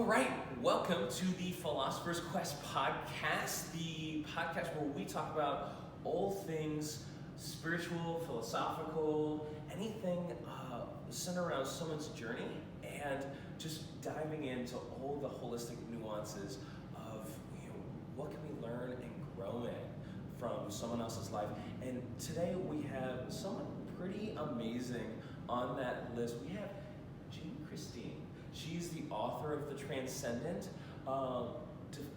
right, welcome to the Philosopher's Quest podcast, the podcast where we talk about all things spiritual, philosophical, anything centered around someone's journey, and just diving into all the holistic nuances of what can we learn and grow in from someone else's life. And today we have someone pretty amazing on that list. We have Jami Christine. She's the author of the Transcendent.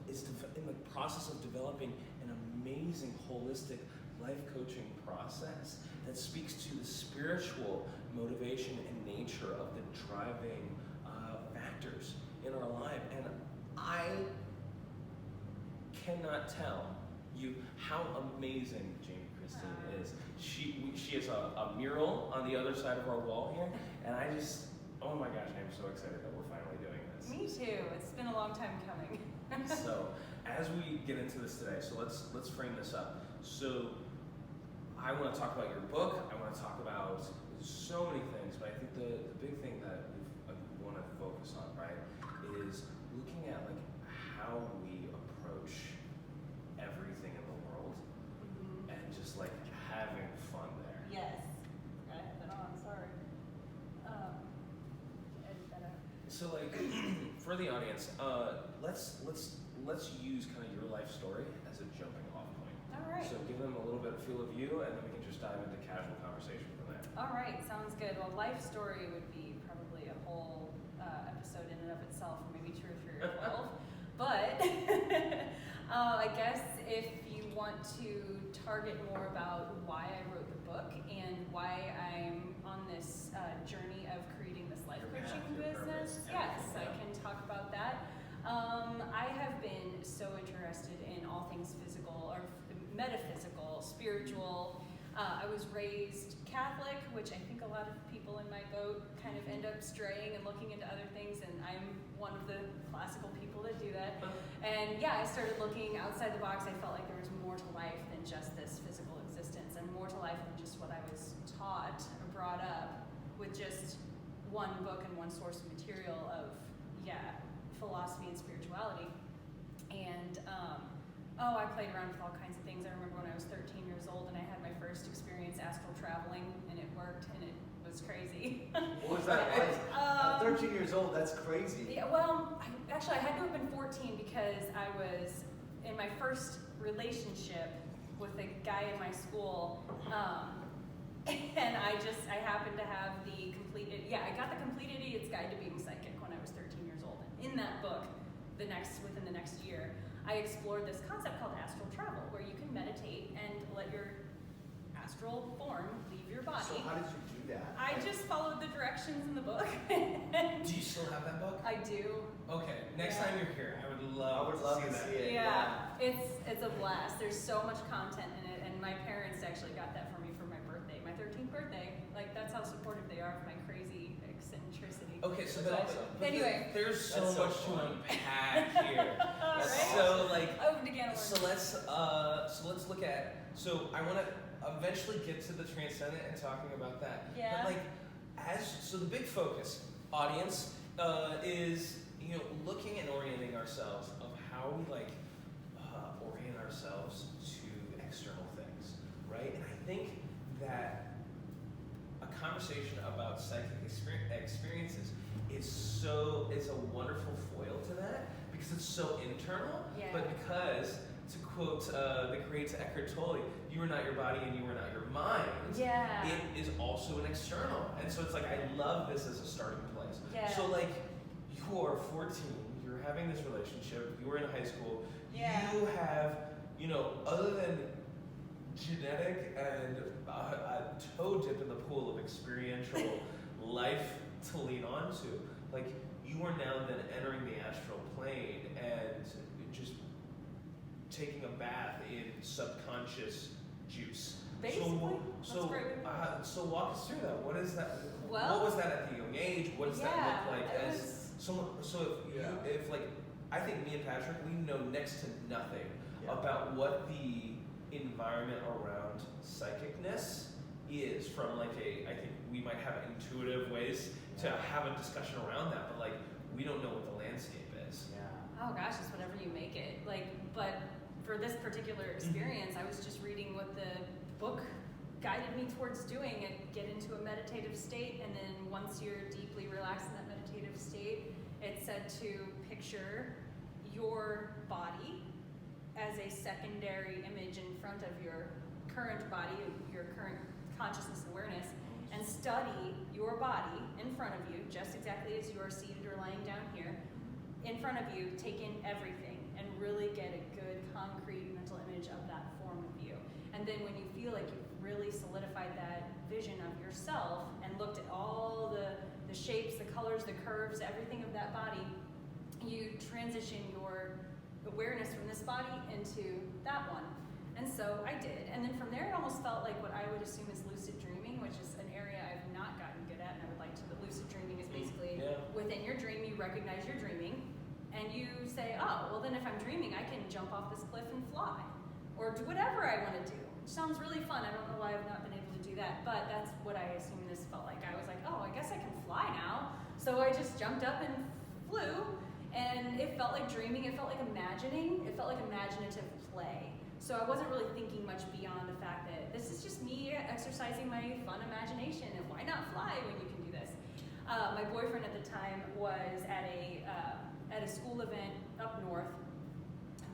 Is in the process of developing an amazing holistic life coaching process that speaks to the spiritual motivation and nature of the driving factors in our life. And I cannot tell you how amazing Jami Christine is. She has a mural on the other side of our wall here, and oh my gosh, I'm so excited that we're finally doing this. Me too. It's been a long time coming. So, as we get into this today, so let's frame this up. So, I want to talk about your book. I want to talk about so many things, but I think the big thing that I want to focus on, right, is looking at like how we approach everything in the world, and just like having fun there. Yes. I have it on. Sorry. So like for the audience, let's use kind of your life story as a jumping off point. All right. So give them a little bit of feel of you, and then we can just dive into casual conversation from there. All right. Sounds good. Well, life story would be probably a whole episode in and of itself, or maybe 2 or 3 or 12. But I guess if you want to target more about why I wrote the book and why I'm on this journey of creating this life coaching business, yes, I can talk about that. I have been so interested in all things physical or metaphysical, spiritual. I was raised Catholic, which I think a lot of people in my boat kind of end up straying and looking into other things, and I'm one of the classical people that do that. And yeah, I started looking outside the box. I felt like there was more to life than just this physical existence, and more to life than just what I was taught or brought up with just one book and one source of material of, philosophy and spirituality. And I played around with all kinds of things. I remember when I was 13 years old and I had my first experience astral traveling, and it worked, and it was crazy. What was that like? At 13 years old, that's crazy. Yeah, well, I had to have been 14 because I was in my first relationship with a guy in my school, and I happened to have I got the Complete Idiot's Guide to Being Psychic when I was 13 years old. And in that book, within the next year, I explored this concept called astral travel, where you can meditate and let your astral form leave your body. So how did you do that? I just followed the directions in the book. Do you still have that book? I do. Okay, next time you're here, I would love to see it. Yeah, it's a blast. There's so much content in it, and my parents actually got that for me for my birthday, my 13th birthday. Like, that's how supportive they are of my crazy eccentricity. Okay, so anyway, there's so much to unpack here. Right? So like, let's look at. So I want to eventually get to the Transcendent and talking about that. Yeah. But like, so the big focus, audience, is looking and orienting ourselves of how we orient ourselves to external things, right? And I think that a conversation about psychic experiences is a wonderful foil to that, because it's so internal, but because, to quote the great Eckhart Tolle, you are not your body and you are not your mind. Yeah. It is also an external. And so it's like, I love this as a starting place. Yeah. So like, you are 14, you're having this relationship, you were in high school, you have, other than genetic and a toe dip in the pool of experiential life to lean onto, like, you are now then entering the astral plane and just taking a bath in subconscious juice. Basically, so walk us through that. What is that? Well, what was that at the young age? What does that look like as someone? So if I think me and Patrick, we know next to nothing about what the environment around psychicness is from I think we might have intuitive ways to have a discussion around that, but we don't know what the landscape for this particular experience, I was just reading what the book guided me towards doing, and get into a meditative state, and then once you're deeply relaxed in that meditative state, it said to picture your body as a secondary image in front of your current body, your current consciousness and awareness, and study your body in front of you, just exactly as you are seated or lying down here, in front of you, take in everything, and really get a good concrete mental image of that form of you. And then when you feel like you've really solidified that vision of yourself and looked at all the shapes, the colors, the curves, everything of that body, you transition your awareness from this body into that one. And so I did. And then from there, it almost felt like what I would assume is lucid dreaming, which is an area I've not gotten good at, and I would like to. But lucid dreaming is basically within your dream, you recognize you're dreaming, and you say, oh, well then if I'm dreaming, I can jump off this cliff and fly, or do whatever I want to do. Which sounds really fun. I don't know why I've not been able to do that, but that's what I assume this felt like. I was like, oh, I guess I can fly now. So I just jumped up and flew, and it felt like dreaming. It felt like imagining. It felt like imaginative play. So I wasn't really thinking much beyond the fact that this is just me exercising my fun imagination, and why not fly when you can do this? My boyfriend at the time was at a school event up north.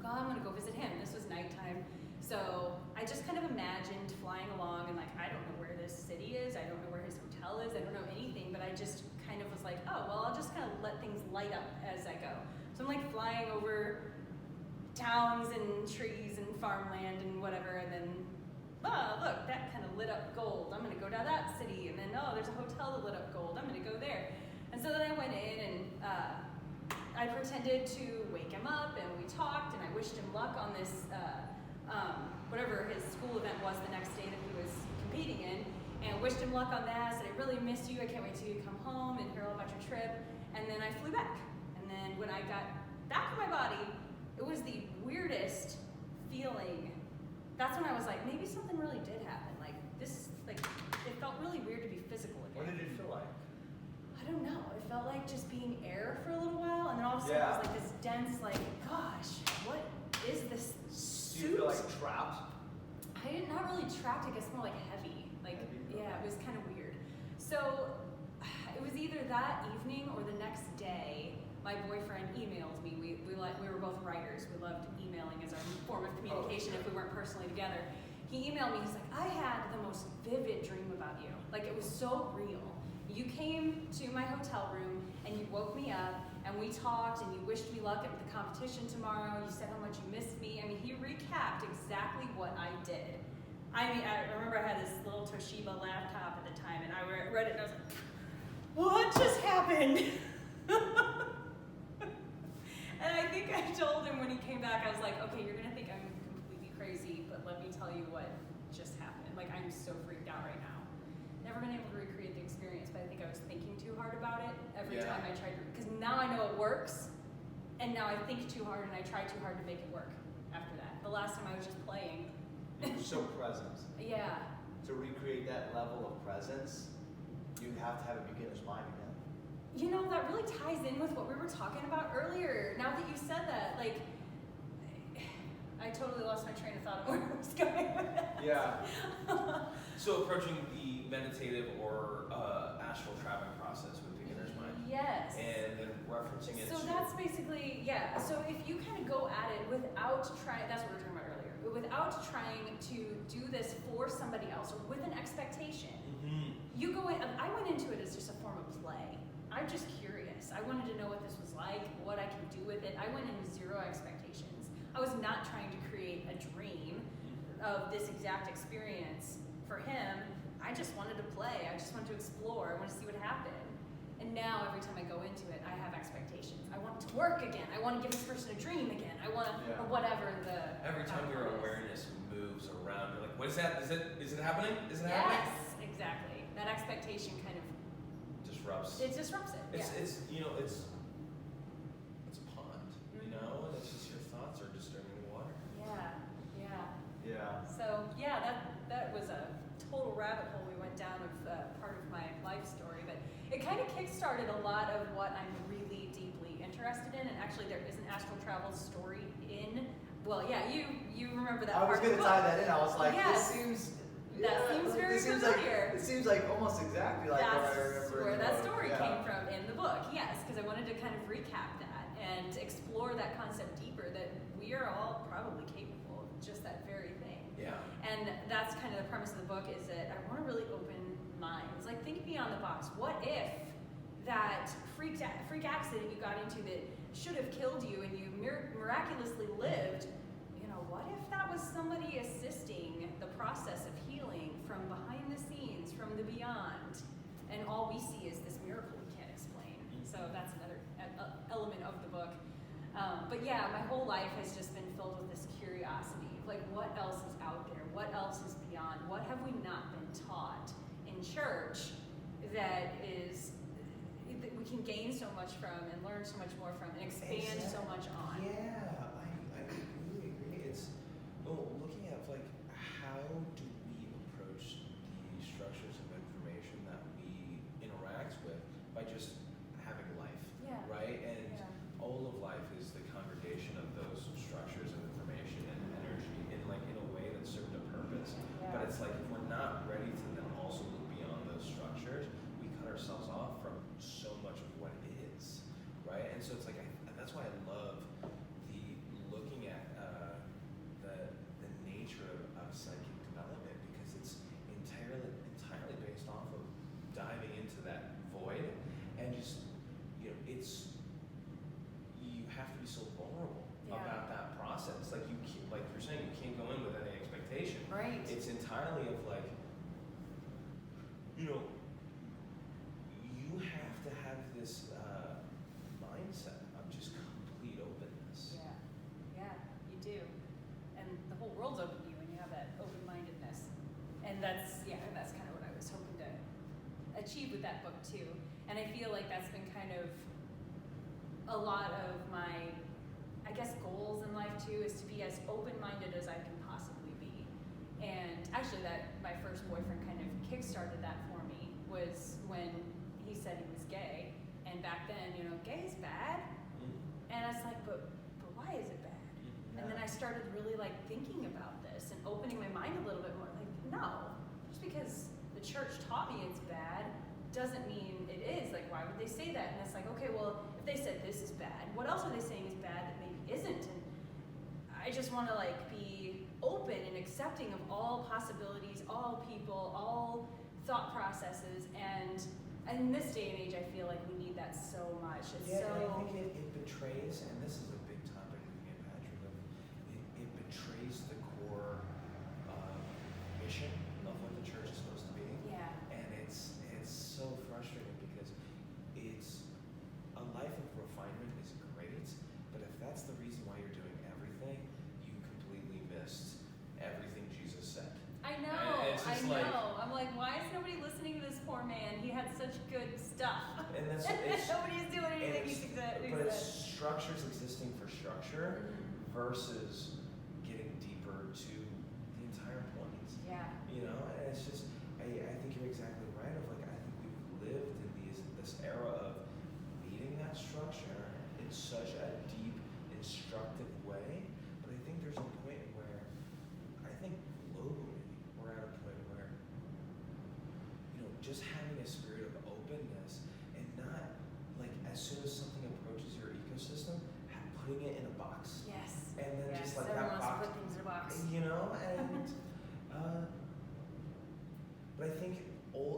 I'm gonna go visit him. This was nighttime. So I just kind of imagined flying along, and like, I don't know where this city is, I don't know where his hotel is, I don't know anything, but I just kind of was like, oh, well, I'll just kind of let things light up as I go. So I'm like flying over towns and trees and farmland and whatever, and then, oh, look, that kind of lit up gold. I'm gonna go to that city, and then, oh, there's a hotel that lit up gold. I'm gonna go there. And so then I went in, and I pretended to wake him up, and we talked, and I wished him luck on this, whatever his school event was the next day that he was competing in, and wished him luck on that. Said, I really miss you. I can't wait till you come home and hear all about your trip. And then I flew back. And then when I got back in my body, it was the weirdest feeling. That's when I was like, maybe something really did happen. Like this, like it felt really weird to be physical again. What did it feel like? I don't know. It felt like just being air for a little while, and then all of a sudden it was like this dense, like, gosh, what is this suit? Do you feel like trapped? Not really trapped. I guess more like heavy. Like yeah, it was kind of weird. So it was either that evening or the next day. My boyfriend emailed me. We were both writers. We loved emailing as our form of communication if we weren't personally together. He emailed me. He's like, I had the most vivid dream about you. Like, it was so real. You came to my hotel room and you woke me up and we talked and you wished me luck at the competition tomorrow. You said how much you missed me. I mean, he recapped exactly what I did. I mean, I remember I had this little Toshiba laptop at the time, and I read it and I was like, what just happened? And I think I told him when he came back, I was like, okay, you're gonna think I'm completely crazy, but let me tell you what just happened. Like, I'm so freaked out right now. Never been able to recreate the experience, but I think I was thinking too hard about it every time I tried to, because now I know it works, and now I think too hard and I try too hard to make it work after that. The last time I was just playing. You were so present. Yeah. To recreate that level of presence, you have to have a beginner's mind again. You know, that really ties in with what we were talking about earlier. Now that you said that, like, I totally lost my train of thought of where I was going with that. Yeah. So approaching the meditative or astral traveling process with beginner's mind. Yes. And then referencing it So that's basically, yeah. So if you kind of go at it without trying, that's what we were talking about earlier, without trying to do this for somebody else or with an expectation. You go in, I went into it as just a form of play. I'm just curious. I wanted to know what this was like, what I can do with it. I went in with zero expectations. I was not trying to create a dream of this exact experience for him. I just wanted to play. I just wanted to explore. I wanted to see what happened. And now every time I go into it, I have expectations. I want it to work again. I want to give this person a dream again. I want to, or whatever the. Every time your awareness moves around, you're like, what is that? Is it happening? Is it happening? Yes, exactly. That expectation kind of disrupts. It disrupts it. It's you know, it's a pond, you know, and it's just your thoughts are disturbing the water. Yeah. So yeah, that was a total rabbit hole we went down of part of my life story, but it kind of kickstarted a lot of what I'm really deeply interested in. And actually, there is an astral travel story in well, yeah, you remember that I was part of the gonna book. tie that in. I was like, Yes. seems Very seems familiar. Like, it seems like almost exactly like what I remember. That's in where the that book. story Yeah. came from in the book, yes, because I wanted to kind of recap that and explore that concept deeper, that we are all probably capable of just that very thing. Yeah. And that's kind of the premise of the book, is that I want to really open minds. Like, think beyond the box. What if that freak accident you got into that should have killed you and you miraculously lived, what if that was somebody assisting the process of healing from behind the scenes, from the beyond, and all we see is this miracle we can't explain. So that's another element of the book. But yeah, my whole life has just been filled with this curiosity. Like, what else is out there? What else is beyond? What have we not been taught in church that we can gain so much from and learn so much more from and expand so much on? Yeah, I really agree. It's looking at like how do we approach the structures of information that we interact with by just having life, Yeah. right? And Yeah. all of life is the congregation of those structures of information and energy in a way that served a purpose. Yeah. But it's like if we're not ready to then also look beyond those structures, we cut ourselves off from so much of what it is, right? And so it's like that's why I love the looking at the nature of psychic development, because it's entirely based off of diving into that void and just it's you have to be so vulnerable about that process. Like you're saying, you can't go in with any expectation. Right. It's entirely of like you have to have this mindset of just complete openness. Yeah, you do. And the whole world's open to you when you have that open-mindedness. And that's kind of what I was hoping to achieve with that book too. And I feel like that's been kind of a lot of my, I guess, goals in life too, is to be as open-minded as I can possibly be. And actually my first boyfriend kind of kickstarted that for me, was when he said he was gay. And back then, gay is bad. And I was like, but why is it bad? And then I started really like thinking about this and opening my mind a little bit more. Like, no, just because the church taught me it's bad doesn't mean it is. Like, why would they say that? And it's like, okay, well, if they said this is bad, what else are they saying is bad that maybe isn't? And I just want to like be open and accepting of all possibilities, all people, all thought processes. And in this day and age, I feel like we need that so much. It's and so. I think it betrays, and this is a big topic with me and Patrick, it betrays the core mission of what the church is supposed to be. Yeah. And it's so frustrating because it's a life of refinement is great, but if that's the reason why you're doing everything, you completely missed everything Jesus said. I know. I'm like, why is nobody listening to this poor man? He had such good stuff. And that's Nobody's doing anything he said. But it's structures existing for structure versus getting deeper to the entire point. Yeah. And it's just I think you're exactly right. Of like I think we've lived in this era of needing that structure in such a deep, instructive way. But I think there's a point where I think globally we're at a point where just having a spirit of openness and not like as soon as something approaches your ecosystem, putting it in a box. Yes. And then just like everyone that wants box. to put things in a box. And but I think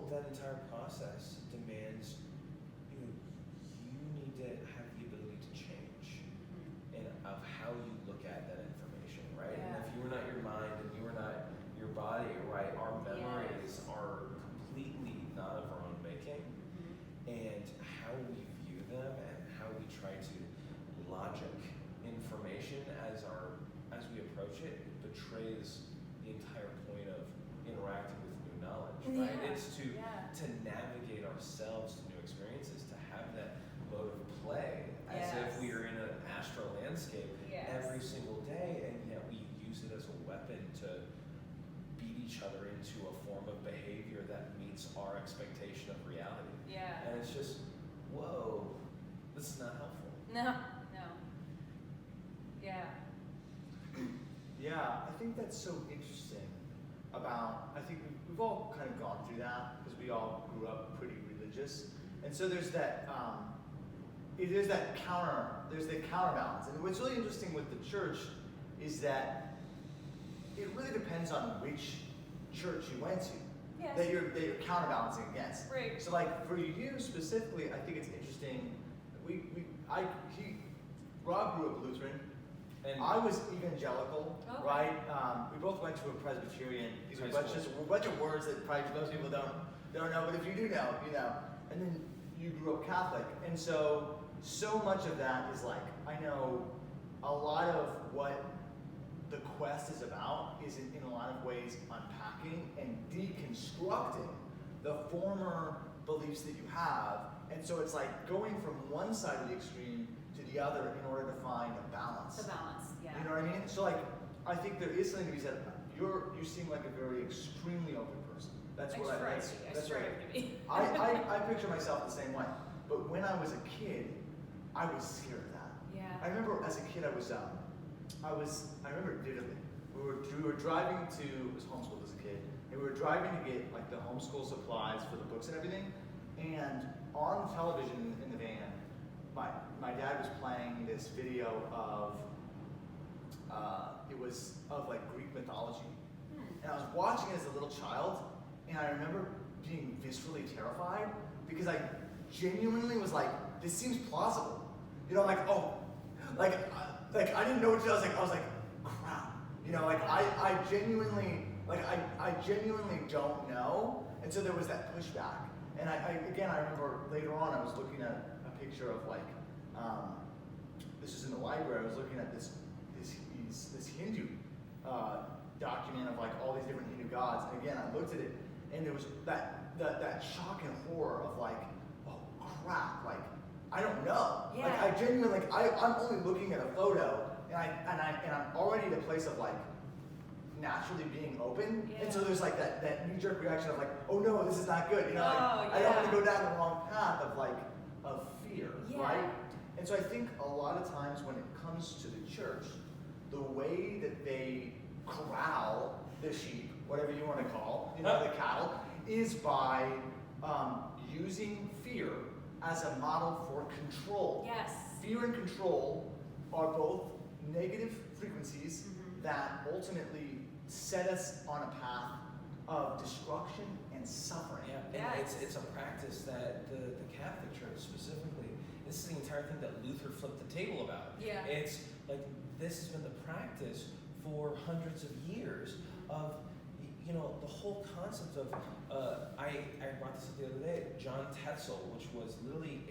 that entire process demands you need to have the ability to change and of how you look at that information, right? Yeah. And if you are not your mind and you are not your body, right, our memories are completely not of our own making. And how we view them and how we try to logic information as we approach it betrays the entire point of interacting with new knowledge, right? Yeah. It's to navigate ourselves to new experiences, to have that mode of play as if we are in an astral landscape every single day, and yet we use it as a weapon to beat each other into a form of behavior that meets our expectation of reality. Yeah. And it's just, whoa, this is not helpful. No. Yeah. think that's so interesting about, I think we've all kind of gone through that because we all grew up pretty religious. And so there's that, there's the counterbalance. And what's really interesting with the church is that it really depends on which church you went to. Yes. That you're counterbalancing against. Right. So like for you specifically, I think it's interesting. Rob grew up Lutheran, and I was evangelical, okay. right? We both went to a Presbyterian. These are a bunch of words that probably most people don't know, but if you do know, you know. And then you grew up Catholic, and so much of that is like, I know a lot of what the quest is about is in a lot of ways unpacking and deconstructing the former beliefs that you have. And so it's like going from one side of the extreme to the other in order to find a balance. The balance, yeah. You know what I mean? So like, I think there is something to be said. You seem like a very extremely open person. That's what I strive to be. I picture myself the same way. But when I was a kid, I was scared of that. Yeah. I remember as a kid, I remember vividly. We were driving to, it was homeschooled as a kid, and we were driving to get like the homeschool supplies for the books and everything. And on television in the van, my dad was playing this video of, it was of like Greek mythology. And I was watching it as a little child, and I remember being viscerally terrified because I genuinely was like, this seems plausible. You know, like, oh, like I didn't know what to do. I was like, crap. You know, like I genuinely don't know. And so there was that pushback. And I remember later on I was looking at a picture of like, this was in the library. I was looking at this Hindu document of like all these different Hindu gods. And again, I looked at it, and there was that shock and horror of like, oh crap, like I don't know. Yeah. Like I genuinely, I'm only looking at a photo, and I'm already at a place of like naturally being open. Yeah. And so there's like that knee-jerk reaction of like, oh no, this is not good. You know, Oh, I don't want yeah. to go down the wrong path of fear, Yeah. right? And so I think a lot of times when it comes to the church, the way that they corral the sheep, whatever you want to call, the cattle, is by using fear as a model for control. Yes. Fear and control are both negative frequencies that ultimately set us on a path of destruction and suffering. Yeah, and it's a practice that the Catholic Church specifically, this is the entire thing that Luther flipped the table about. Yeah. It's like, this has been the practice for hundreds of years of, you know, the whole concept of, I brought this up the other day, John Tetzel, which was literally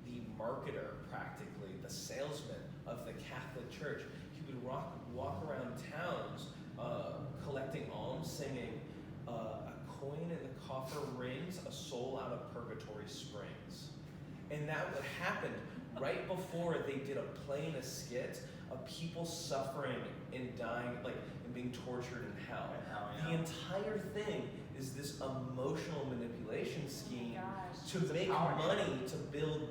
the marketer practically, the salesman of the Catholic Church. He would walk around towns collecting alms, singing, a coin in the coffer rings, a soul out of purgatory springs. And that would happen right before they did a play and a skit of people suffering and dying, like, and being tortured in hell. The entire thing is this emotional manipulation scheme to make money to build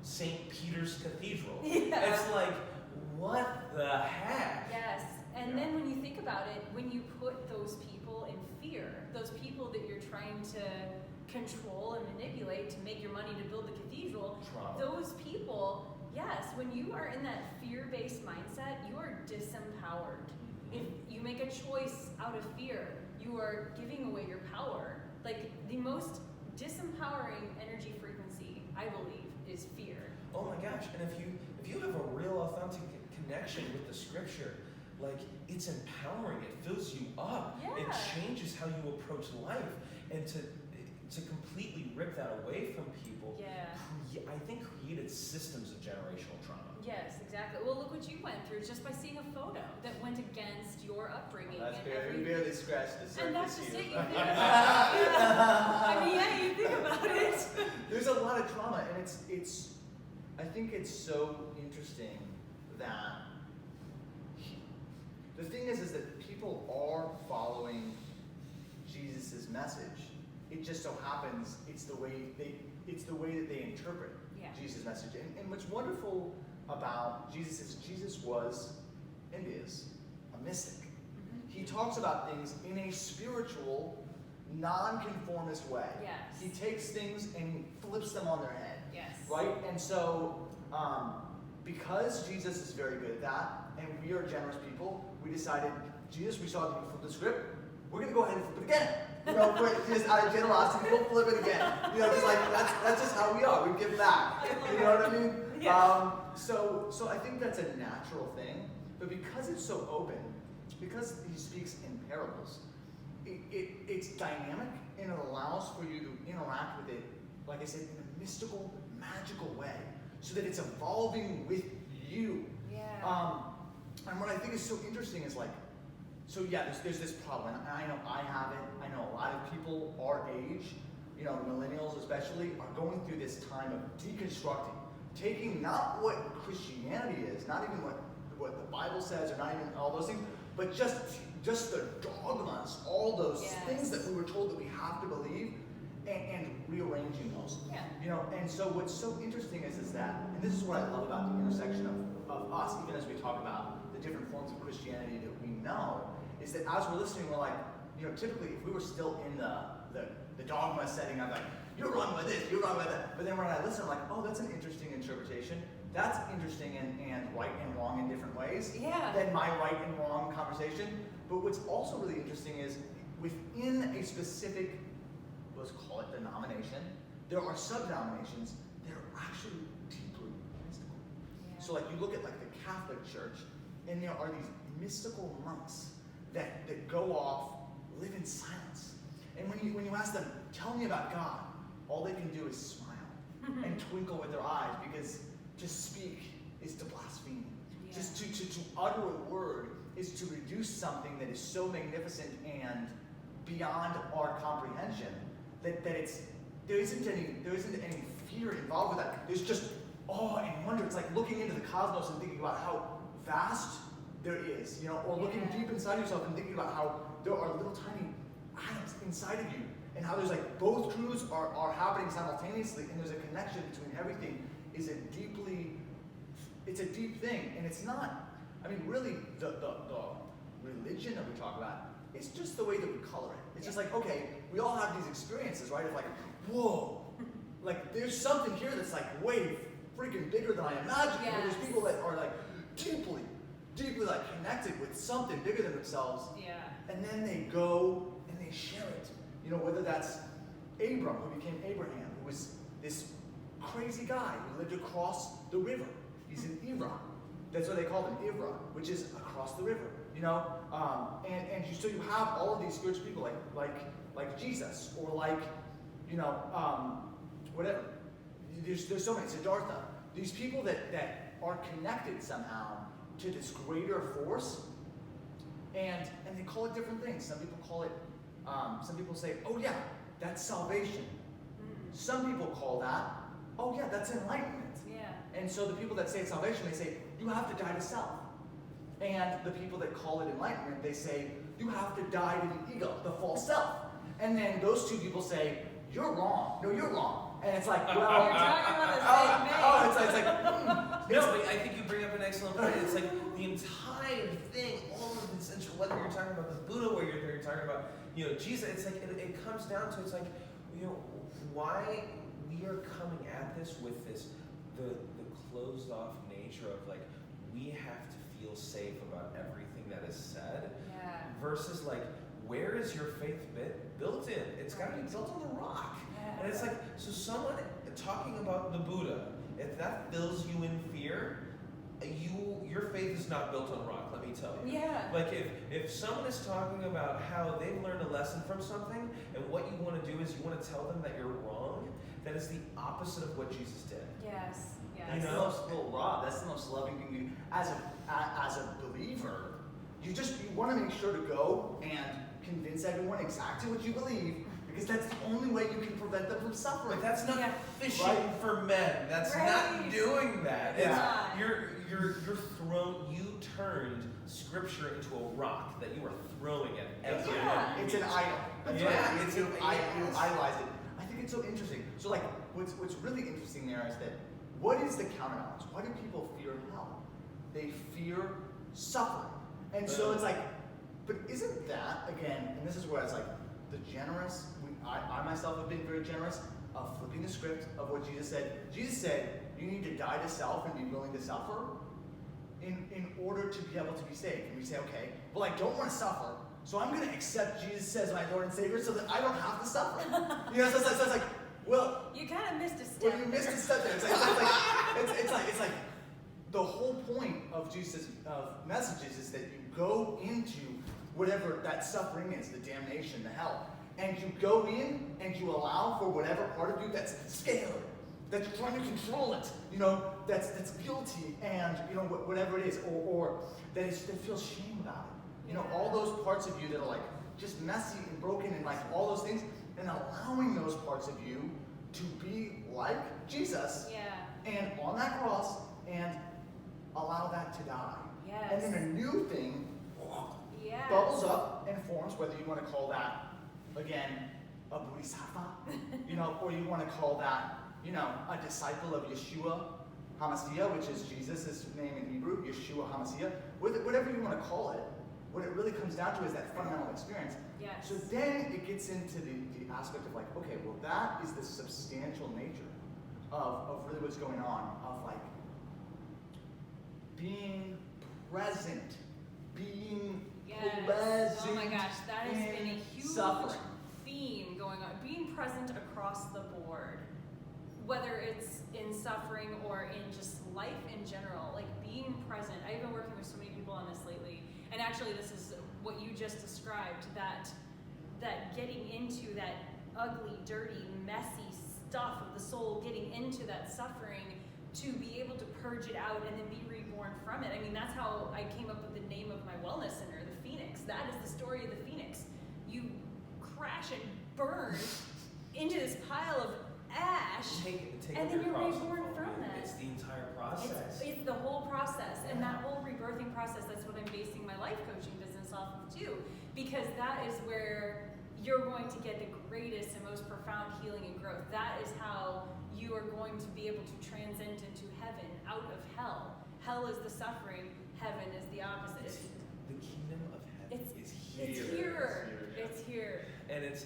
St. Peter's Cathedral. Yeah. It's like, what the heck? Yes. And then when you think about it, when you put those people in fear, those people that you're trying to control and manipulate to make your money to build the cathedral, Trauma. those people, yes, when you are in that fear-based mindset, you are disempowered. If you make a choice out of fear, you are giving away your power. Like, the most disempowering energy frequency, I believe, is fear. Oh my gosh! And if you have a real authentic connection with the scripture, like, it's empowering. It fills you up. Yeah. It changes how you approach life, and to completely rip that away from people. Yeah. I think created systems of generational trauma. Yes, exactly. Well, look what you went through just by seeing a photo that went against your upbringing. Well, and we barely scratched the surface. And that's just here. it. You think about it. I mean, yeah, you think about it. There's a lot of trauma, and it's. I think it's so interesting that the thing is that people are following Jesus' message. It just so happens it's the way that they interpret Jesus' message. And what's wonderful about Jesus is Jesus was and is a mystic. He talks about things in a spiritual, non-conformist way. Yes. He takes things and he flips them on their head. Yes. Right? And so, because Jesus is very good at that, and we are generous people, we decided, Jesus, we saw that you flip the script, we're going to go ahead and flip it again. Just out of generosity, we'll flip it again. Just like, that's just how we are. We give back. You know what I mean? Yeah. So I think that's a natural thing. But because it's so open, because he speaks in parables, it's dynamic and it allows for you to interact with it, like I said, in a mystical, magical way, so that it's evolving with you. Yeah. And what I think is so interesting is like, so yeah, there's this problem, and I know I have it. I know a lot of people our age, millennials especially, are going through this time of deconstructing, taking not what Christianity is, not even what the Bible says, or not even all those things, but just the dogmas, all those things that we were told that we have to believe, and rearranging those. Yeah. And so what's so interesting is that, and this is what I love about the intersection of us, even as we talk about the different forms of Christianity that we know, is that as we're listening, we're like, typically if we were still in the dogma setting, I'm like, you're wrong with this, you're wrong with that. But then when I listen, I'm like, oh, that's an interesting interpretation. That's interesting and right and wrong in different ways than my right and wrong conversation. But what's also really interesting is within a specific, let's call it denomination, there are sub-denominations that are actually deeply mystical. Yeah. So like you look at like the Catholic Church, and there are these mystical monks that go off, live in silence. And when you ask them, tell me about God, all they can do is smile and twinkle with their eyes, because to speak is to blaspheme. Yeah. Just to utter a word is to reduce something that is so magnificent and beyond our comprehension that there isn't any fear involved with that. There's just awe and wonder. It's like looking into the cosmos and thinking about how vast there is, or looking deep inside yourself and thinking about how there are little tiny atoms inside of you, and how there's like both truths are happening simultaneously, and there's a connection between everything. It's a deep thing, and it's not, really the religion that we talk about, it's just the way that we color it. It's just like, okay, we all have these experiences, right, of like, whoa, like there's something here that's like way freaking bigger than I imagined. Yes. There's people that are like deeply like connected with something bigger than themselves. Yeah. And then they go and they share it. Whether that's Abram, who became Abraham, who was this crazy guy who lived across the river. He's in Iran. That's what they called him, Iran, which is across the river. So you have all of these spiritual people like Jesus, or like, whatever. There's so many, Siddhartha. These people that are connected somehow to this greater force, and they call it different things. Some people call it, some people say, oh yeah, that's salvation. Some people call that, oh yeah, that's enlightenment. Yeah. And so the people that say it's salvation, they say, you have to die to self. And the people that call it enlightenment, they say, you have to die to the ego, the false self. And then those two people say, you're wrong. No, you're wrong. And it's like, well, you're talking about the same thing. It's like, no, but I think you bring up an excellent point. It's like the entire thing, all of this, whether you're talking about the Buddha, or you're talking about, Jesus, it's like, it comes down to, it's like, why we are coming at this with this, the closed off nature of like, we have to feel safe about everything that is said, versus like, where is your faith built in? It's got to be built on the rock. Yeah. And it's like, so someone talking about the Buddha, if that fills you in fear, your faith is not built on rock, let me tell you. Yeah. Like if someone is talking about how they've learned a lesson from something, and what you want to do is you want to tell them that you're wrong, that is the opposite of what Jesus did. Yes. That's the most raw. That's the most loving thing to do. As a believer, you want to make sure to go and convince everyone exactly what you believe, because that's the only way you can prevent them from suffering. But that's not fishing for men. That's not doing that. Yeah. You turned scripture into a rock that you are throwing at everyone. Yeah. It's an idol. That's right. You idolize it. I think it's so interesting. So like, what's really interesting there is that, what is the counterbalance? Why do people fear hell? They fear suffering. And so it's like, But isn't that, again, and this is where it's like, the generous, I myself have been very generous of flipping the script of what Jesus said. Jesus said, you need to die to self and be willing to suffer in order to be able to be saved. And we say, okay, well, I don't want to suffer, so I'm going to accept Jesus as my Lord and Savior so that I don't have to suffer. So it's like, well, you kind of missed a step. Well, you missed a step there. It's like the whole point of Jesus' messages is that you go into whatever that suffering is, the damnation, the hell, and you go in and you allow for whatever part of you that's scared, that's trying to control it, that's guilty, and whatever it is, or that feels shame about it. All those parts of you that are like just messy and broken and like all those things, and allowing those parts of you to be like Jesus, and on that cross, and allow that to die. Yes. And then a new thing bubbles up and forms, whether you want to call that, again, a bodhisattva, or you want to call that, a disciple of Yeshua HaMashiach, which is Jesus' name in Hebrew, Yeshua HaMashiach, whatever you want to call it. What it really comes down to is that fundamental experience. Yes. So then it gets into the aspect of like, okay, well that is the substantial nature of really what's going on, of like being present, being present. Oh my gosh, that has been a huge suffering. Theme going on. Being present across the board, whether it's in suffering or in just life in general, like being present. I've been working with so many people on this lately. And actually, this is what you just described, that getting into that ugly, dirty, messy stuff of the soul, getting into that suffering to be able to purge it out and then be reborn from it. I mean, that's how I came up with the name of my wellness center, the Phoenix. That is the story of the Phoenix. You crash and burn into this pile of ash, and then you're reborn from that. It's the entire process. It's the whole process, and that whole rebirthing process, that's what I'm basing my life coaching business off of too, because that is where you're going to get the greatest and most profound healing and growth. That is how you are going to be able to transcend into heaven out of hell. Hell is the suffering, heaven is the opposite. The kingdom of heaven is here. It's here. It's here. And it's,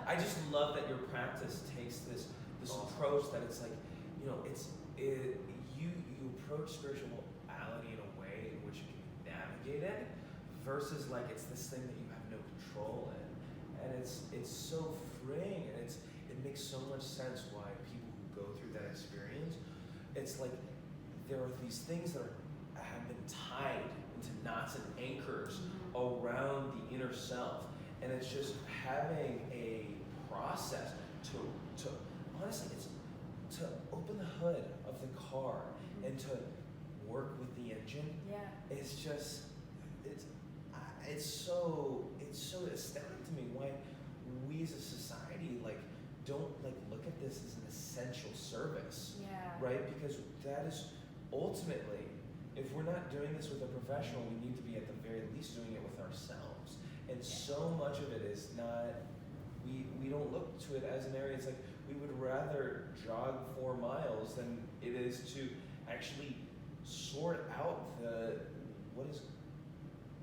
I just love that your practice takes this approach that it's like, you approach spirituality in a way in which you can navigate it, versus like it's this thing that you have no control in, and it's so freeing, and it makes so much sense why people who go through that experience, it's like there are these things that have been tied into knots and anchors around the inner self. And it's just having a process to honestly, it's to open the hood of the car and to work with the engine. Yeah. It's just, it's so astounding to me why we as a society don't look at this as an essential service. Yeah. Right? Because that is ultimately, if we're not doing this with a professional, we need to be at the very least doing it with ourselves. And so much of it is not, we don't look to it as an area. It's like we would rather jog 4 miles than it is to actually sort out what is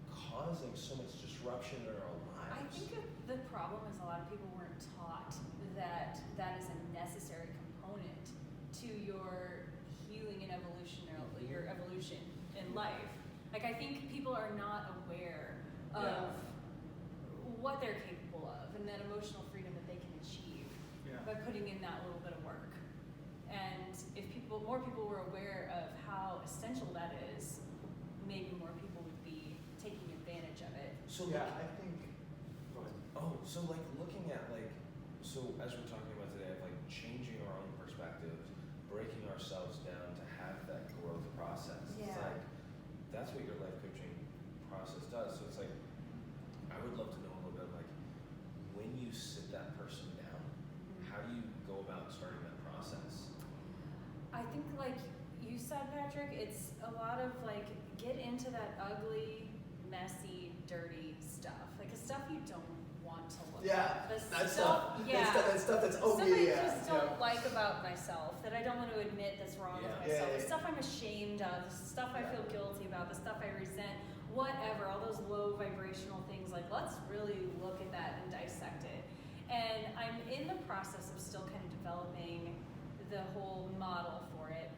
causing so much disruption in our lives. I think the problem is a lot of people weren't taught that is a necessary component to your healing and your evolution in life. Like, I think people are not aware of what they're capable of and that emotional freedom that they can achieve by putting in that little bit of work. And if more people were aware of how essential that is, maybe more people would be taking advantage of it. So I think. Go ahead. Oh, so looking at so as we're talking about today, of changing our own perspectives, breaking ourselves down to have that growth process. Yeah. It's that's what your life coaching process does. So it's I would love to know a little bit when you sit that person down, how do you go about starting that process? I think you said, Patrick, it's a lot of get into that ugly, messy, dirty stuff. The stuff you don't want to look at. That stuff that's stuff I just don't like about myself, that I don't want to admit that's wrong with myself. The stuff stuff I'm ashamed of, the stuff I feel guilty about, the stuff I resent, whatever, all those low vibrational things, like let's really look at that and dissect it. And I'm in the process of still kind of developing the whole model for it,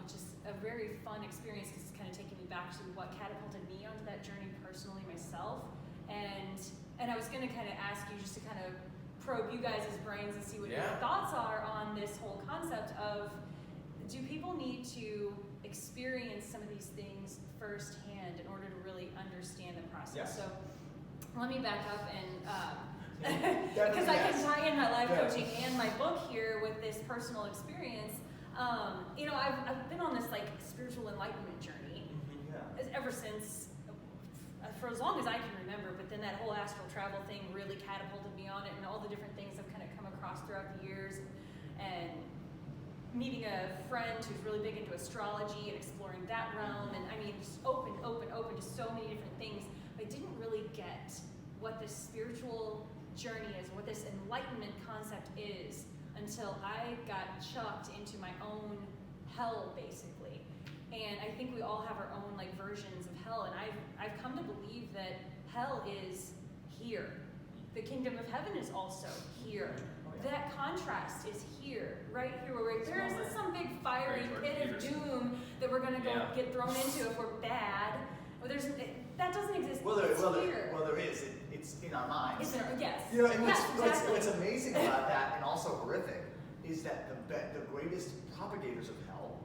which is a very fun experience because it's kind of taking me back to what catapulted me onto that journey personally myself. And I was going to kind of ask you just to kind of probe you guys' brains and see what your thoughts are on this whole concept of, do people need to experience some of these things firsthand in order to really understand the process? So let me back up and because I can tie in my life coaching and my book here with this personal experience. You know, I've been on this like spiritual enlightenment journey ever since, for as long as I can remember, but then that whole astral travel thing really catapulted me on it, and all the different things I've kind of come across throughout the years, and meeting a friend who's really big into astrology and exploring that realm, and I mean, just open to so many different things. But I didn't really get what this spiritual journey is, what this enlightenment concept is, until I got chucked into my own hell, basically. And I think we all have our own like versions of hell, and I've come to believe that hell is here. The kingdom of heaven is also here. That contrast is here, right here. Where there isn't some big fiery pit of doom that we're going to go get thrown into if we're bad. That doesn't exist. Well, there is. It's in our minds. It's in our, yes. You know, and what's amazing about that, and also horrific, is that the greatest propagators of hell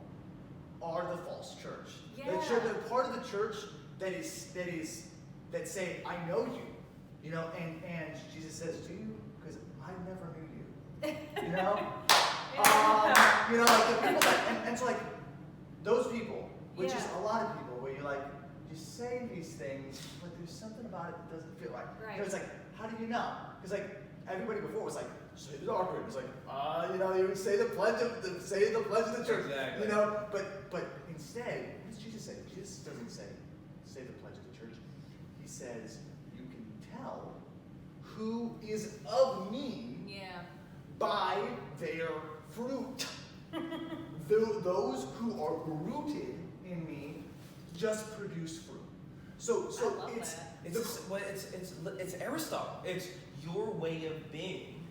are the false church. Yeah. The part of the church that say, I know you. You know, and Jesus says, do you? Because I never knew you. You know? You know, like the people that, and so like, those people, which is a lot of people, where you're like, you say these things, but there's something about it that doesn't feel right. You know, it's like, how do you know? Because like, everybody before was like, say the doctrine. It's like, you know, you would say the pledge of the church. Exactly. You know, but instead, what does Jesus say? Jesus doesn't say the pledge of the church. He says, you can tell who is of me by their fruit. Those who are rooted in me just produce fruit. So it's Aristotle. It's your way of being,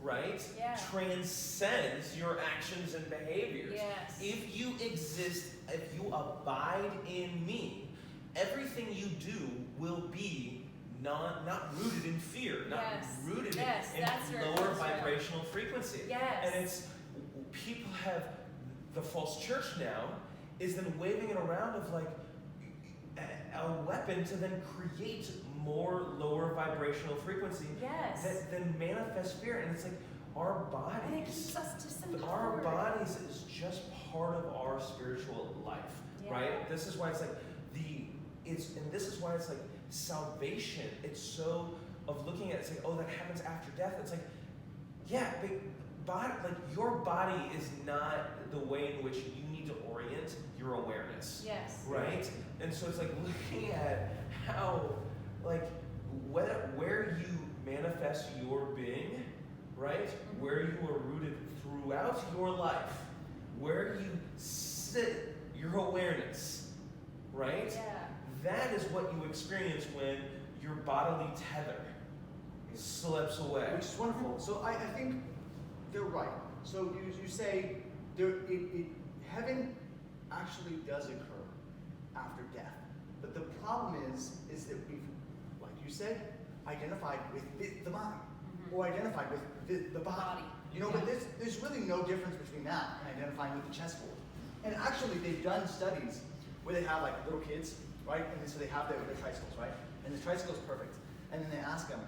right? Transcends your actions and behaviors. Yes. If you exist, if you abide in me, everything you do will be not rooted in fear, not rooted in lower vibrational frequency. And it's, people have, the false church now is then waving it around of like a weapon to then create more lower vibrational frequency that then manifest fear. And it's like our bodies, and it keeps us disempowered. Our bodies is just part of our spiritual life, right? This is why it's like this is why it's like salvation. It's so of looking at it, it's like, oh, that happens after death. It's like, your body is not the way in which you need to orient your awareness. Right? And so it's like looking at how, like, where you manifest your being, right? Where you are rooted throughout your life, where you sit your awareness, right? That is what you experience when your bodily tether slips away. Which is wonderful. So I think they're right. So you say heaven actually does occur after death. But the problem is that we've, like you said, identified with the mind, or identified with the body. You know, but there's really no difference between that and identifying with the chessboard. And actually, they've done studies where they have like little kids, right? And so they have their tricycles, right? And the tricycle's perfect. And then they ask them,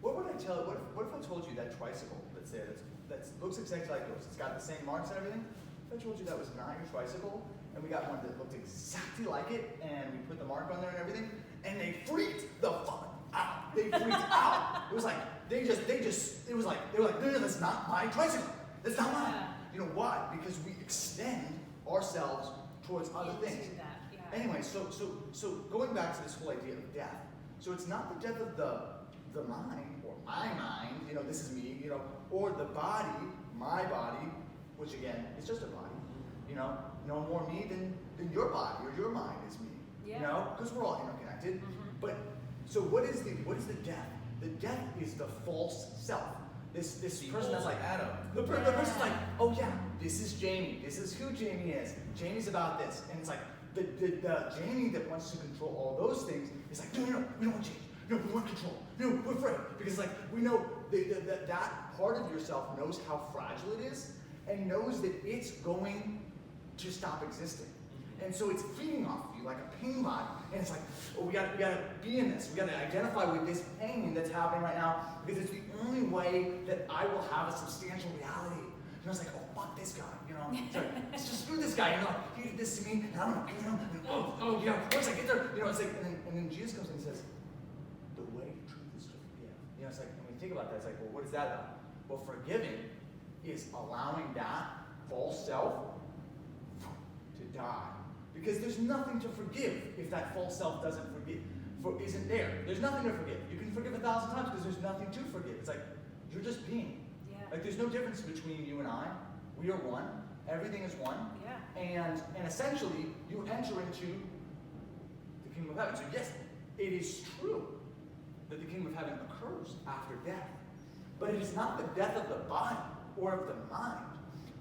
what would I tell? What if I told you that tricycle that's there, that looks exactly like yours? It's got the same marks and everything. If I told you that was not your tricycle, and we got one that looked exactly like it, and we put the mark on there and everything, and they freaked the fuck out. They freaked out. It was like they were like, no, that's not my tricycle. That's not mine. You know why? Because we extend ourselves towards other things. Anyway, so going back to this whole idea of death. So it's not the death of the mind, or my mind, you know, this is me, you know, or the body, my body, which again is just a body, you know, no more me than your body or your mind is me. Yeah. You know, because we're all interconnected. Mm-hmm. But so what is the death? The death is the false self. This person that's like Adam. The person's like, oh yeah, this is Jamie. This is who Jamie is. Jamie's about this, and it's like the Jamie that wants to control all those things is like, no, we don't want change. No, we want control. No, we're afraid because like we know that part of yourself knows how fragile it is and knows that it's going to stop existing. And so it's feeding off of you like a pain body. And it's like, oh, we gotta be in this. We gotta identify with this pain that's happening right now because it's the only way that I will have a substantial reality. And I was like, oh, fuck this guy, you know? Sorry, let's just screw this guy, you know? He did this to me, and I'm gonna kill him, and you know, once I get there, you know, it's like, and then Jesus comes in and says, the way to truth is to forgive. You know, it's like, when we think about that, it's like, well, what is that about? Well, forgiving is allowing that false self to die. Because there's nothing to forgive if that false self isn't there. There's nothing to forgive. You can forgive 1,000 times because there's nothing to forgive. It's like, you're just being. Yeah. Like, there's no difference between you and I. We are one. Everything is one. Yeah. And essentially, you enter into the kingdom of heaven. So yes, it is true that the kingdom of heaven occurs after death. But it is not the death of the body or of the mind,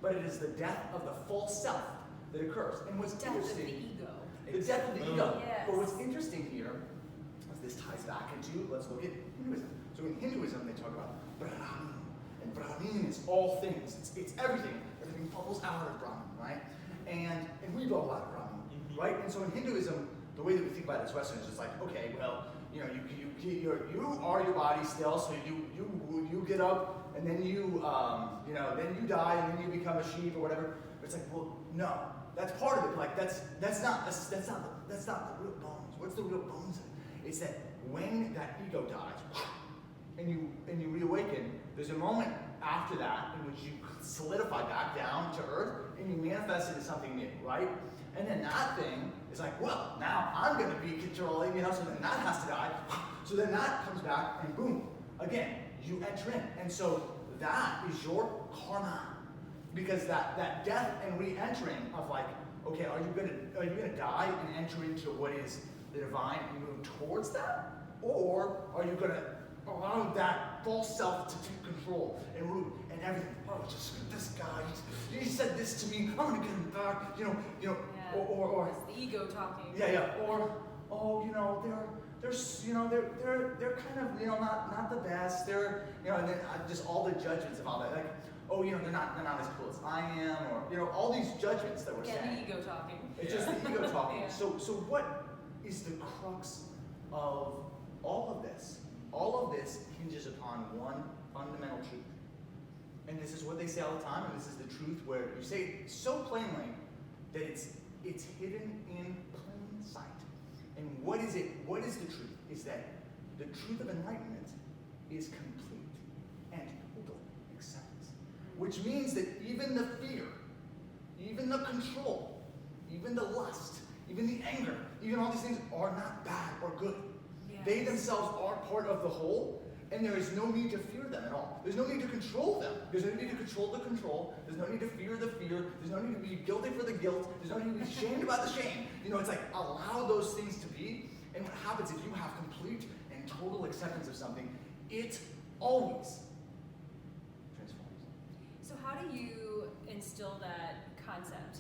but it is the death of the false self that occurs. And what's Death interesting, of the ego. the death of the ego. Yes. But what's interesting here, as this ties back into, let's look at Hinduism. So in Hinduism, they talk about Brahman. And Brahman is all things. It's everything. Everything bubbles out of Brahman, right? And we bubble out of Brahman, right? And so in Hinduism, the way that we think about it as Westerners is like, okay, well, you know, you are your body still, so you get up, and then you then you die, and then you become a sheep or whatever. But it's like, well, no. That's part of it. Like that's not the real bones. What's the real bones of it? It's that when that ego dies, and you reawaken, there's a moment after that in which you solidify back down to earth, and you manifest it as something new, right? And then that thing is like, well, now I'm going to be controlling, you know. So then that has to die. So then that comes back, and boom, again, you enter in, and so that is your karma. Because that death and re-entering of like, okay, are you gonna die and enter into what is the divine and move towards that? Or are you gonna allow that false self to take control and root and everything? Oh, just this guy, he said this to me, I'm gonna get him back, you know, Yeah. or it's the ego talking. Yeah, or they're kind of, you know, not the best. They're, you know, and then just all the judgments of all that, like, oh, you know, they're not as cool as I am, or, you know, all these judgments that we're saying. The ego talking. It's just the ego talking. Yeah. So what is the crux of all of this? All of this hinges upon one fundamental truth. And this is what they say all the time, and this is the truth where you say it so plainly that it's hidden in plain sight. And what is it? What is the truth? Is that the truth of enlightenment is complete and total acceptance. Which means that even the fear, even the control, even the lust, even the anger, even all these things are not bad or good. Yes. They themselves are part of the whole, and there is no need to fear them at all. There's no need to control them. There's no need to control the control. There's no need to fear the fear. There's no need to be guilty for the guilt. There's no need to be shamed about the shame. You know, it's like, allow those things to be, and what happens if you have complete and total acceptance of something, it always transforms. So how do you instill that concept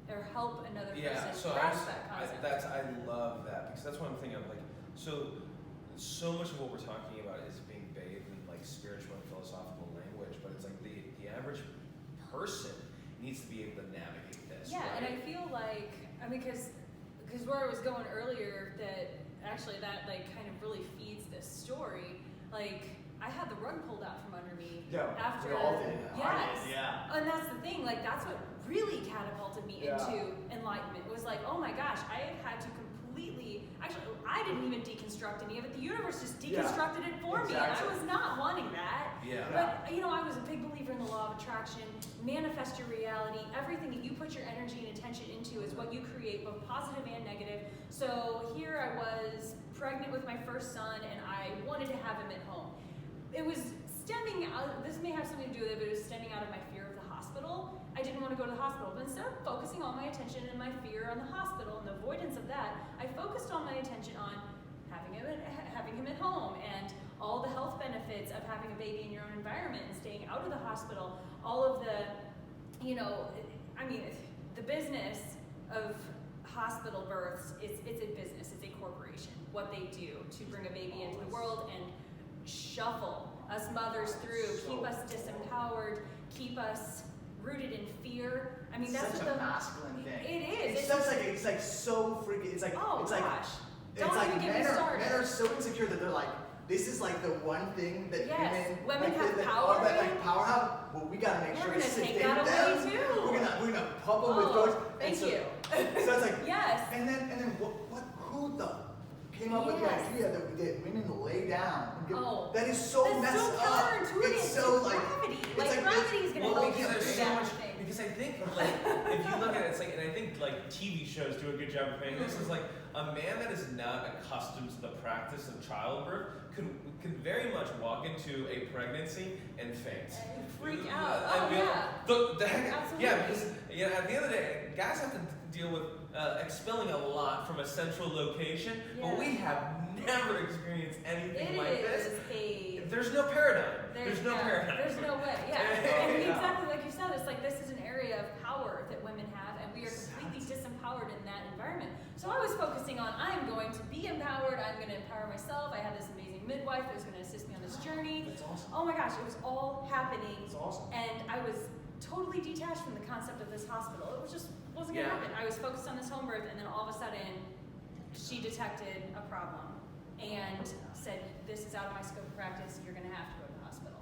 or help another person so grasp that concept? I love that, because that's what I'm thinking of. Like, so much of what we're talking about is being bathed in like spiritual and philosophical language, but it's like the average person needs to be able to navigate this. Yeah, right? and I feel like, I mean, because where I was going earlier, that actually that like kind of really feeds this story. Like, I had the rug pulled out from under me after. We all did. Yes. Yeah. And that's the thing. Like, that's what really catapulted me into enlightenment. It was like, oh my gosh, I had to completely. Actually, I didn't even deconstruct any of it. The universe just deconstructed it for me, and I was not wanting that. Yeah. But you know, I was a big believer in the law of attraction. Manifest your reality. Everything that you put your energy and attention into is what you create, both positive and negative. So here I was pregnant with my first son, and I wanted to have him at home. It was stemming out, this may have something to do with it, but it was stemming out of my fear of the hospital. I didn't want to go to the hospital. But instead of focusing all my attention and my fear on the hospital and the avoidance of that, I focused all my attention on having him at home and all the health benefits of having a baby in your own environment and staying out of the hospital, all of the, the business of hospital births, it's a business, it's a corporation. What they do to bring a baby into the world and shuffle us mothers through, keep us disempowered, keep us rooted in fear. I mean, that's such what a masculine thing. It is. It's like so freaking. It's like gosh. Don't it's like even get me started. Men are so insecure that they're like, this is like the one thing that women have power. Power have. Well, we gotta make sure to sit take them that down. away too. We're gonna pump them with drugs. Thank you. So it's like yes. And then who the came up with the idea that women lay down and give, that is so messed up. It's so like gravity. It's gravity is gonna help you there's so much. thing. Because I think if you look at it, it's like, and I think TV shows do a good job of painting this. Is like a man that is not accustomed to the practice of childbirth can very much walk into a pregnancy and faint. And freak out. The heck, absolutely. yeah, because at the end of the day, guys have to deal with expelling a lot from a central location, but we have never experienced anything like this. There's no paradigm. There's no paradigm. There's no way. And exactly like you said, it's like this is an area of power that women have, and we are completely disempowered in that environment. So I was focusing on, I am going to be empowered. I'm going to empower myself. I had this amazing midwife that was going to assist me on this journey. That's awesome. Oh my gosh, it was all happening. It's awesome. And I was totally detached from the concept of this hospital. It was just wasn't going to happen. I was focused on this home birth, and then all of a sudden, she detected a problem and said, this is out of my scope of practice, you're gonna have to go to the hospital.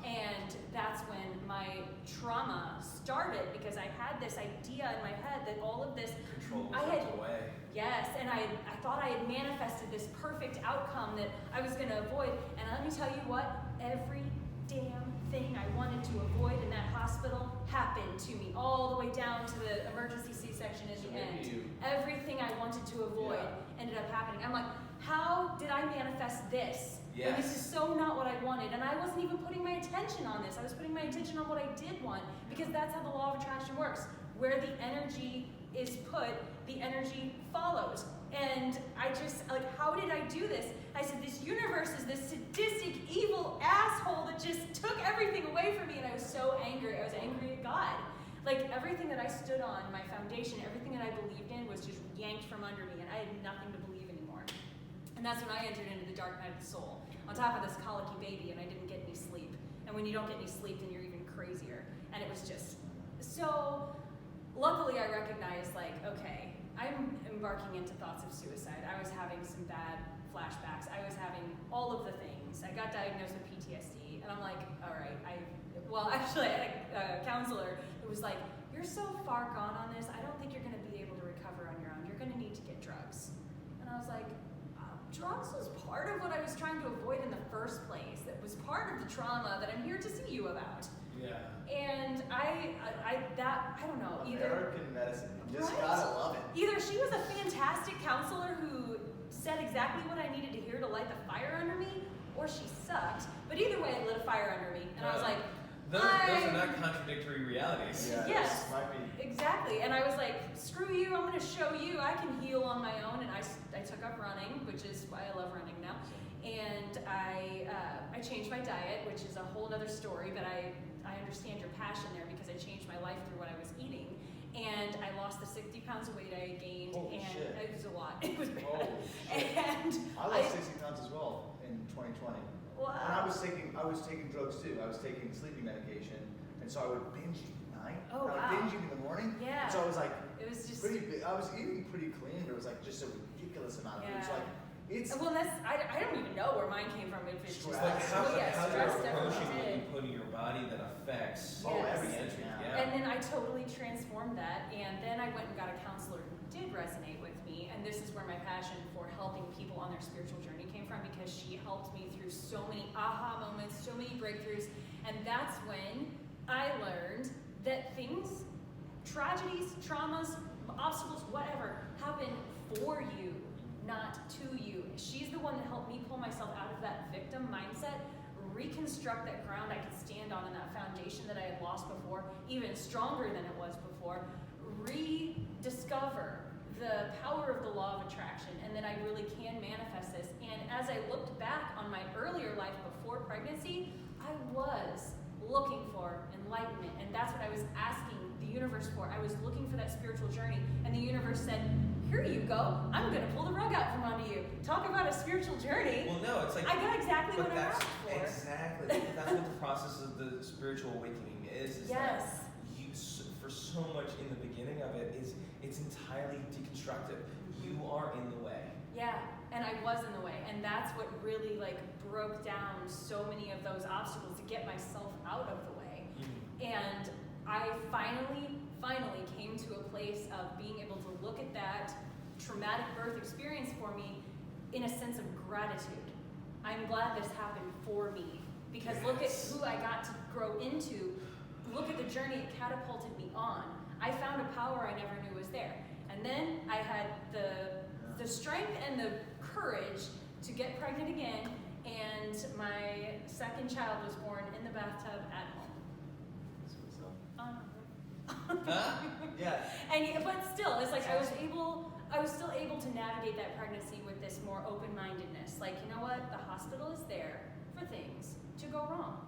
And that's when my trauma started, because I had this idea in my head that all of this control was away. Yes, and I thought I had manifested this perfect outcome that I was gonna avoid. And let me tell you what, every damn thing I wanted to avoid in that hospital happened to me, all the way down to the emergency C-section in the end. Everything I wanted to avoid ended up happening. I'm like, how did I manifest this? Yes. And this is so not what I wanted. And I wasn't even putting my attention on this. I was putting my attention on what I did want, because that's how the law of attraction works. Where the energy is put, the energy follows. And I just, how did I do this? I said, this universe is this sadistic, evil asshole that just took everything away from me. And I was so angry. I was angry at God. Everything that I stood on, my foundation, everything that I believed in was just yanked from under me, and I had nothing to believe anymore. And that's when I entered into the dark night of the soul, on top of this colicky baby, and I didn't get any sleep. And when you don't get any sleep, then you're even crazier. And it was just so. Luckily, I recognized, okay, I'm embarking into thoughts of suicide. I was having some bad flashbacks. I was having all of the things. I got diagnosed with PTSD, and I'm like, all right, I had a counselor who was like, you're so far gone on this, I don't think you're going to be able to recover on your own. You're going to need to get drugs. And I was like, drugs was part of what I was trying to avoid in the first place. That was part of the trauma that I'm here to see you about. Yeah. And I don't know, either American medicine, you just gotta love it. Either she was a fantastic counselor who said exactly what I needed to hear to light the fire under me, or she sucked. But either way, it lit a fire under me, and I was like, those are not contradictory realities. Yeah, yes, might be. exactly. And I was like, screw you, I'm going to show you I can heal on my own. And I took up running, which is why I love running now. And I changed my diet, which is a whole other story, but I understand your passion there, because I changed my life through what I was eating. And I lost the 60 pounds of weight I had gained. Holy and shit. It was a lot. It was bad. Holy shit. And I lost 60 pounds as well in 2020. Wow. And I was taking drugs too. I was taking sleeping medication, and so I would binge eat at night. Oh, I would wow. binge eat in the morning. Yeah. And so I was like, it was just pretty big. I was eating pretty clean, but it was like just a ridiculous amount of food. It's like, it's well, I don't even know where mine came from. If it's just how stress you're approaching definitely what you did. put in your body that affects every entry. Yeah. And then I totally transformed that, and then I went and got a counselor who did resonate with me, and this is where my passion for helping people on their spiritual journey came from, because she helped me through so many aha moments, so many breakthroughs, and that's when I learned that things, tragedies, traumas, obstacles, whatever, happen for you, not to you. She's the one that helped me pull myself out of that victim mindset, reconstruct that ground I could stand on and that foundation that I had lost before, even stronger than it was before, rediscover the power of the law of attraction, and that I really can manifest this. And as I looked back on my earlier life before pregnancy, I was looking for enlightenment, and that's what I was asking the universe for. I was looking for that spiritual journey, and the universe said, here you go, I'm going to pull the rug out from under you. Talk about a spiritual journey. Well, no, it's like... I got exactly what I asked for. Exactly. That's what the process of the spiritual awakening is yes. that you, for so much in the beginning of it, it's entirely deconstructive. You are in the way. Yeah, and I was in the way, and that's what really like broke down so many of those obstacles to get myself out of the way. And I finally came to a place of being able to look at that traumatic birth experience for me in a sense of gratitude. I'm glad this happened for me, because look at who I got to grow into. Look at the journey it catapulted me on. I found a power I never knew was there. And then I had the strength and the courage to get pregnant again, and my second child was born in the bathtub at home. Yeah. But still, it's like I was still able to navigate that pregnancy with this more open-mindedness. Like, you know what? The hospital is there for things to go wrong.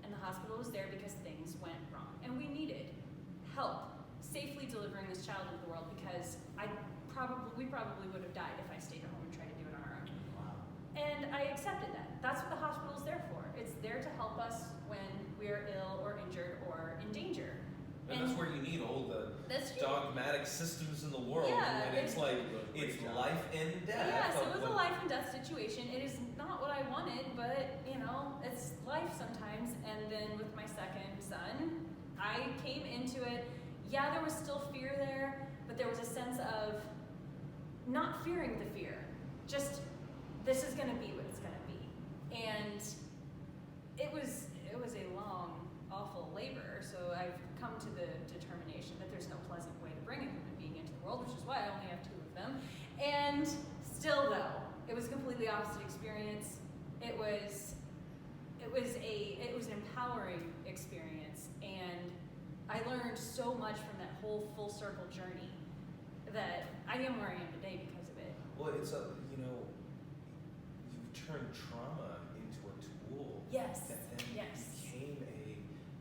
And the hospital was there because things went wrong. And we needed help safely delivering this child into the world, because we probably would have died if I stayed at home and tried to do it on our own. Wow. And I accepted that. That's what the hospital is there for. It's there to help us when we're ill or injured or in danger. And that's where you need all the dogmatic systems in the world. Yeah, and it's like, it's life and death. Yeah, so it was a life and death situation. It is not what I wanted, but, you know, it's life sometimes. And then with my second son, I came into it. Yeah, there was still fear there, but there was a sense of not fearing the fear. Just, this is going to be what it's going to be. And it was a long, awful labor. So I've come to the determination that there's no pleasant way to bring a human being into the world, which is why I only have 2 of them. And still, though, it was a completely opposite experience. It was an empowering experience, and I learned so much from that whole full circle journey that I am where I am today because of it. Well, it's you've turned trauma into a tool. Yes. That then became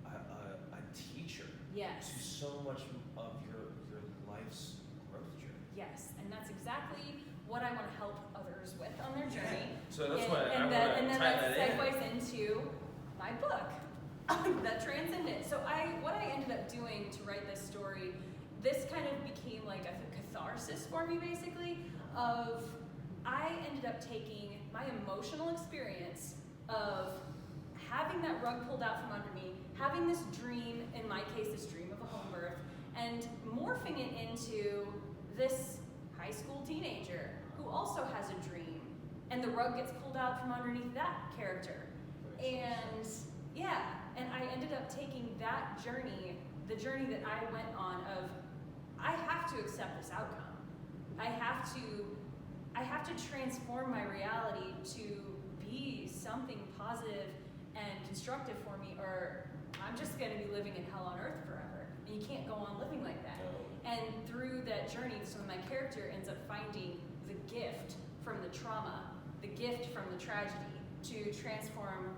a teacher. Yes. To so much of your life's growth journey. Yes, and that's exactly what I want to help others with on their journey. Yeah. So that's why I want to and then tie that that in. segues into my book, The Transcendent. So what I ended up doing to write this story, this kind of became like a catharsis for me, basically, of I ended up taking my emotional experience of having that rug pulled out from under me, having this dream, in my case, this dream of a home birth, and morphing it into this high school teenager who also has a dream, and the rug gets pulled out from underneath that character. And and I ended up taking that journey, the journey that I went on of, I have to accept this outcome. I have to transform my reality to be something positive and constructive for me, or I'm just going to be living in hell on earth forever. And you can't go on living like that. No. And through that journey, so my character ends up finding the gift from the trauma, the gift from the tragedy, to transform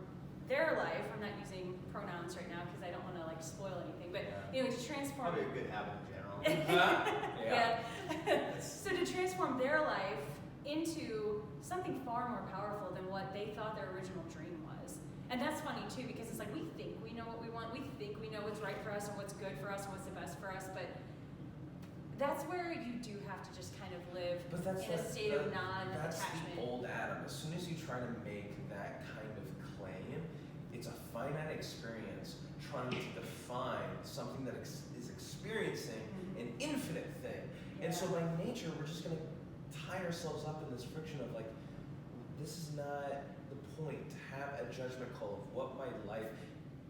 their life. I'm not using pronouns right now because I don't want to like spoil anything, but to transform. Probably a good habit in general. So to transform their life into something far more powerful than what they thought their original dream was. And that's funny too, because it's like we think we know what we want, we think we know what's right for us and what's good for us and what's the best for us, but that's where you do have to just kind of live in a state of non-attachment. That's the old Adam. As soon as you try to make that kind of claim, it's a finite experience trying to define something that is experiencing an infinite thing. And so by nature, we're just going to tie ourselves up in this friction of like, this is not the point to have a judgment call of what my life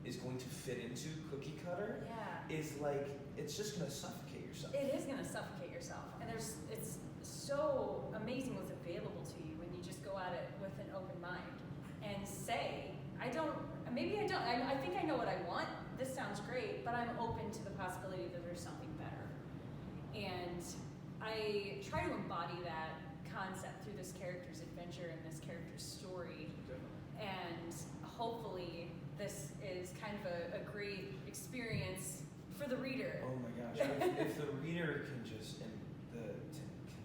is going to fit into cookie cutter. Is like, it's just going to suffocate yourself. It is going to suffocate yourself. And it's so amazing what's available to you when you just go at it with an open mind and say, I don't what I want. This sounds great, but I'm open to the possibility that there's something better. And I try to embody that concept through this character's adventure and this character's story. And hopefully this is kind of a great experience for the reader. Oh my gosh! If the reader can just can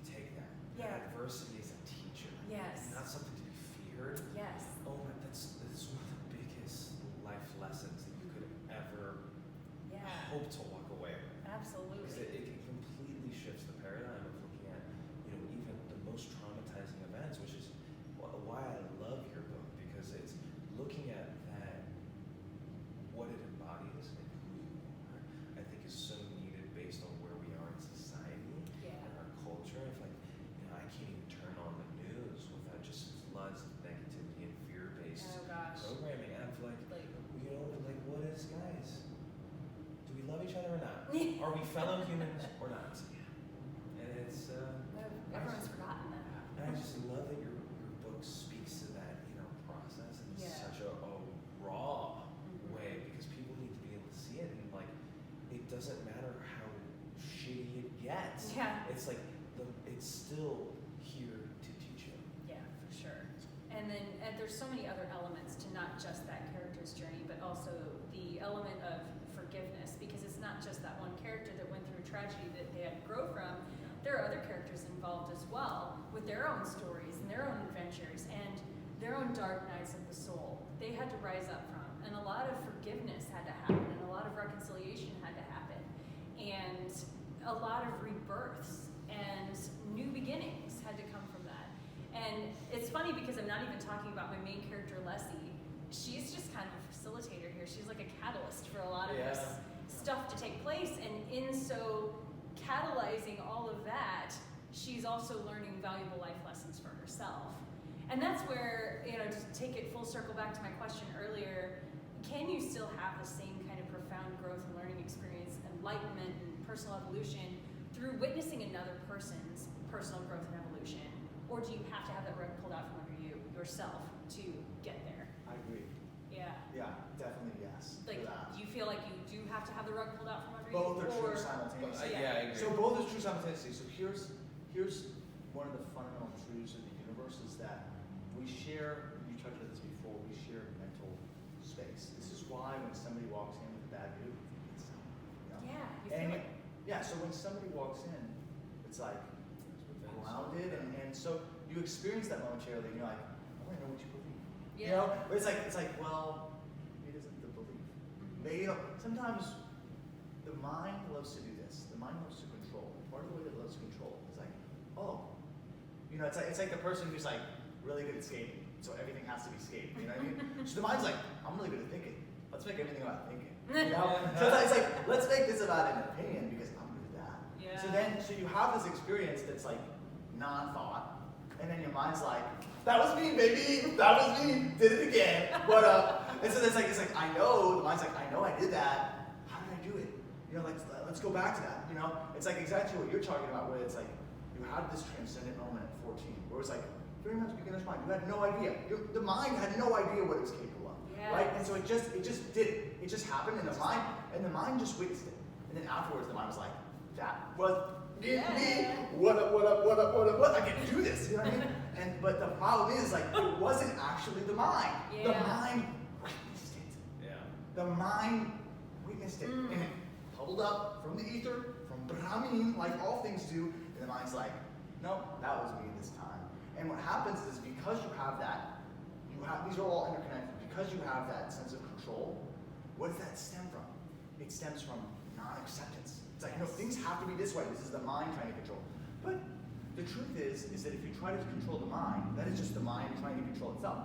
take that adversity as a teacher, yes, not something to be feared. Yes. Oh my, that's one of the biggest life lessons that you could ever hope to walk away with. Absolutely. Because it completely shifts the paradigm of looking at, even the most traumatizing events, which is why I love your book, because it's looking at that, what it embodies and who you are, I think is so needed based on where we are in society and our culture. If I can't even turn on the news without just floods of negativity and fear-based programming. And I'm like, what is, guys? Do we love each other or not? Are we fellow humans or not? And it's everyone's forgotten that. And I just love that your book speaks to that process in such a raw way, because people need to be able to see it, and it doesn't matter how shitty it gets. Yeah. It's it's still here to teach you. Yeah, for sure. And then there's so many other elements to not just that character's journey, but also the element of forgiveness, because it's not just that one character that went through tragedy that they had to grow from. There are other characters involved as well, with their own stories and their own adventures and their own dark nights of the soul they had to rise up from. And a lot of forgiveness had to happen, and a lot of reconciliation had to happen, and a lot of rebirths and new beginnings had to come from that. And it's funny because I'm not even talking about my main character, Leslie. She's just kind of a facilitator here. She's like a catalyst for a lot of this stuff to take place. And in so catalyzing all of that, she's also learning valuable life lessons for herself. And that's where, to take it full circle back to my question earlier, can you still have the same kind of profound growth and learning experience, enlightenment and personal evolution through witnessing another person's personal growth and evolution? Or do you have to have that rug pulled out from under you yourself to get there? I agree. Yeah. Yeah, definitely yes. Like, do you feel like you do have to have the rug pulled out from under Both you? are true simultaneously. I agree. So both are true simultaneously. So here's one of the fundamental truths of the universe is that we share, you touched on this before, we share mental space. This is why when somebody walks in with a bad mood, it's you feel it. Yeah, so when somebody walks in, it's like grounded, and so you experience that momentarily, and you're like, I want to know what you believe. Yeah. But it's like, well, it isn't the belief. Maybe, sometimes the mind loves to do this. The mind loves to control. Part of the way that it loves to control is like, it's like the person who's like really good at skating, so everything has to be skating. You know what I mean? So the mind's like, I'm really good at thinking. Let's make everything about thinking. So it's like, let's make this about an opinion because I'm good at that. Yeah. So you have this experience that's like non-thought, and then your mind's like, that was me, baby. That was me. Did it again. What up? And so it's like I know. The mind's like, I know I did that. How did I do it? Let's go back to that. It's like exactly what you're talking about, where it's like you had this transcendent moment at 14, where it's like very much beginner's mind. You had no idea. The mind had no idea what it was capable of. Yes. Right? And so it just did it. It just happened, and the mind just witnessed it. And then afterwards, the mind was like, that was me. What up? I can do this. You know what I mean? But the problem is, like, it wasn't actually the mind. Yeah. The mind witnessed it. Yeah. The mind witnessed it, and it bubbled up from the ether, from Brahmin, like all things do. And the mind's like, no, that was me this time. And what happens is, because you have that, these are all interconnected. Because you have that sense of control, what does that stem from? It stems from non-acceptance. It's like, things have to be this way. This is the mind trying to control. But the truth is that if you try to control the mind, that is just the mind trying to control itself.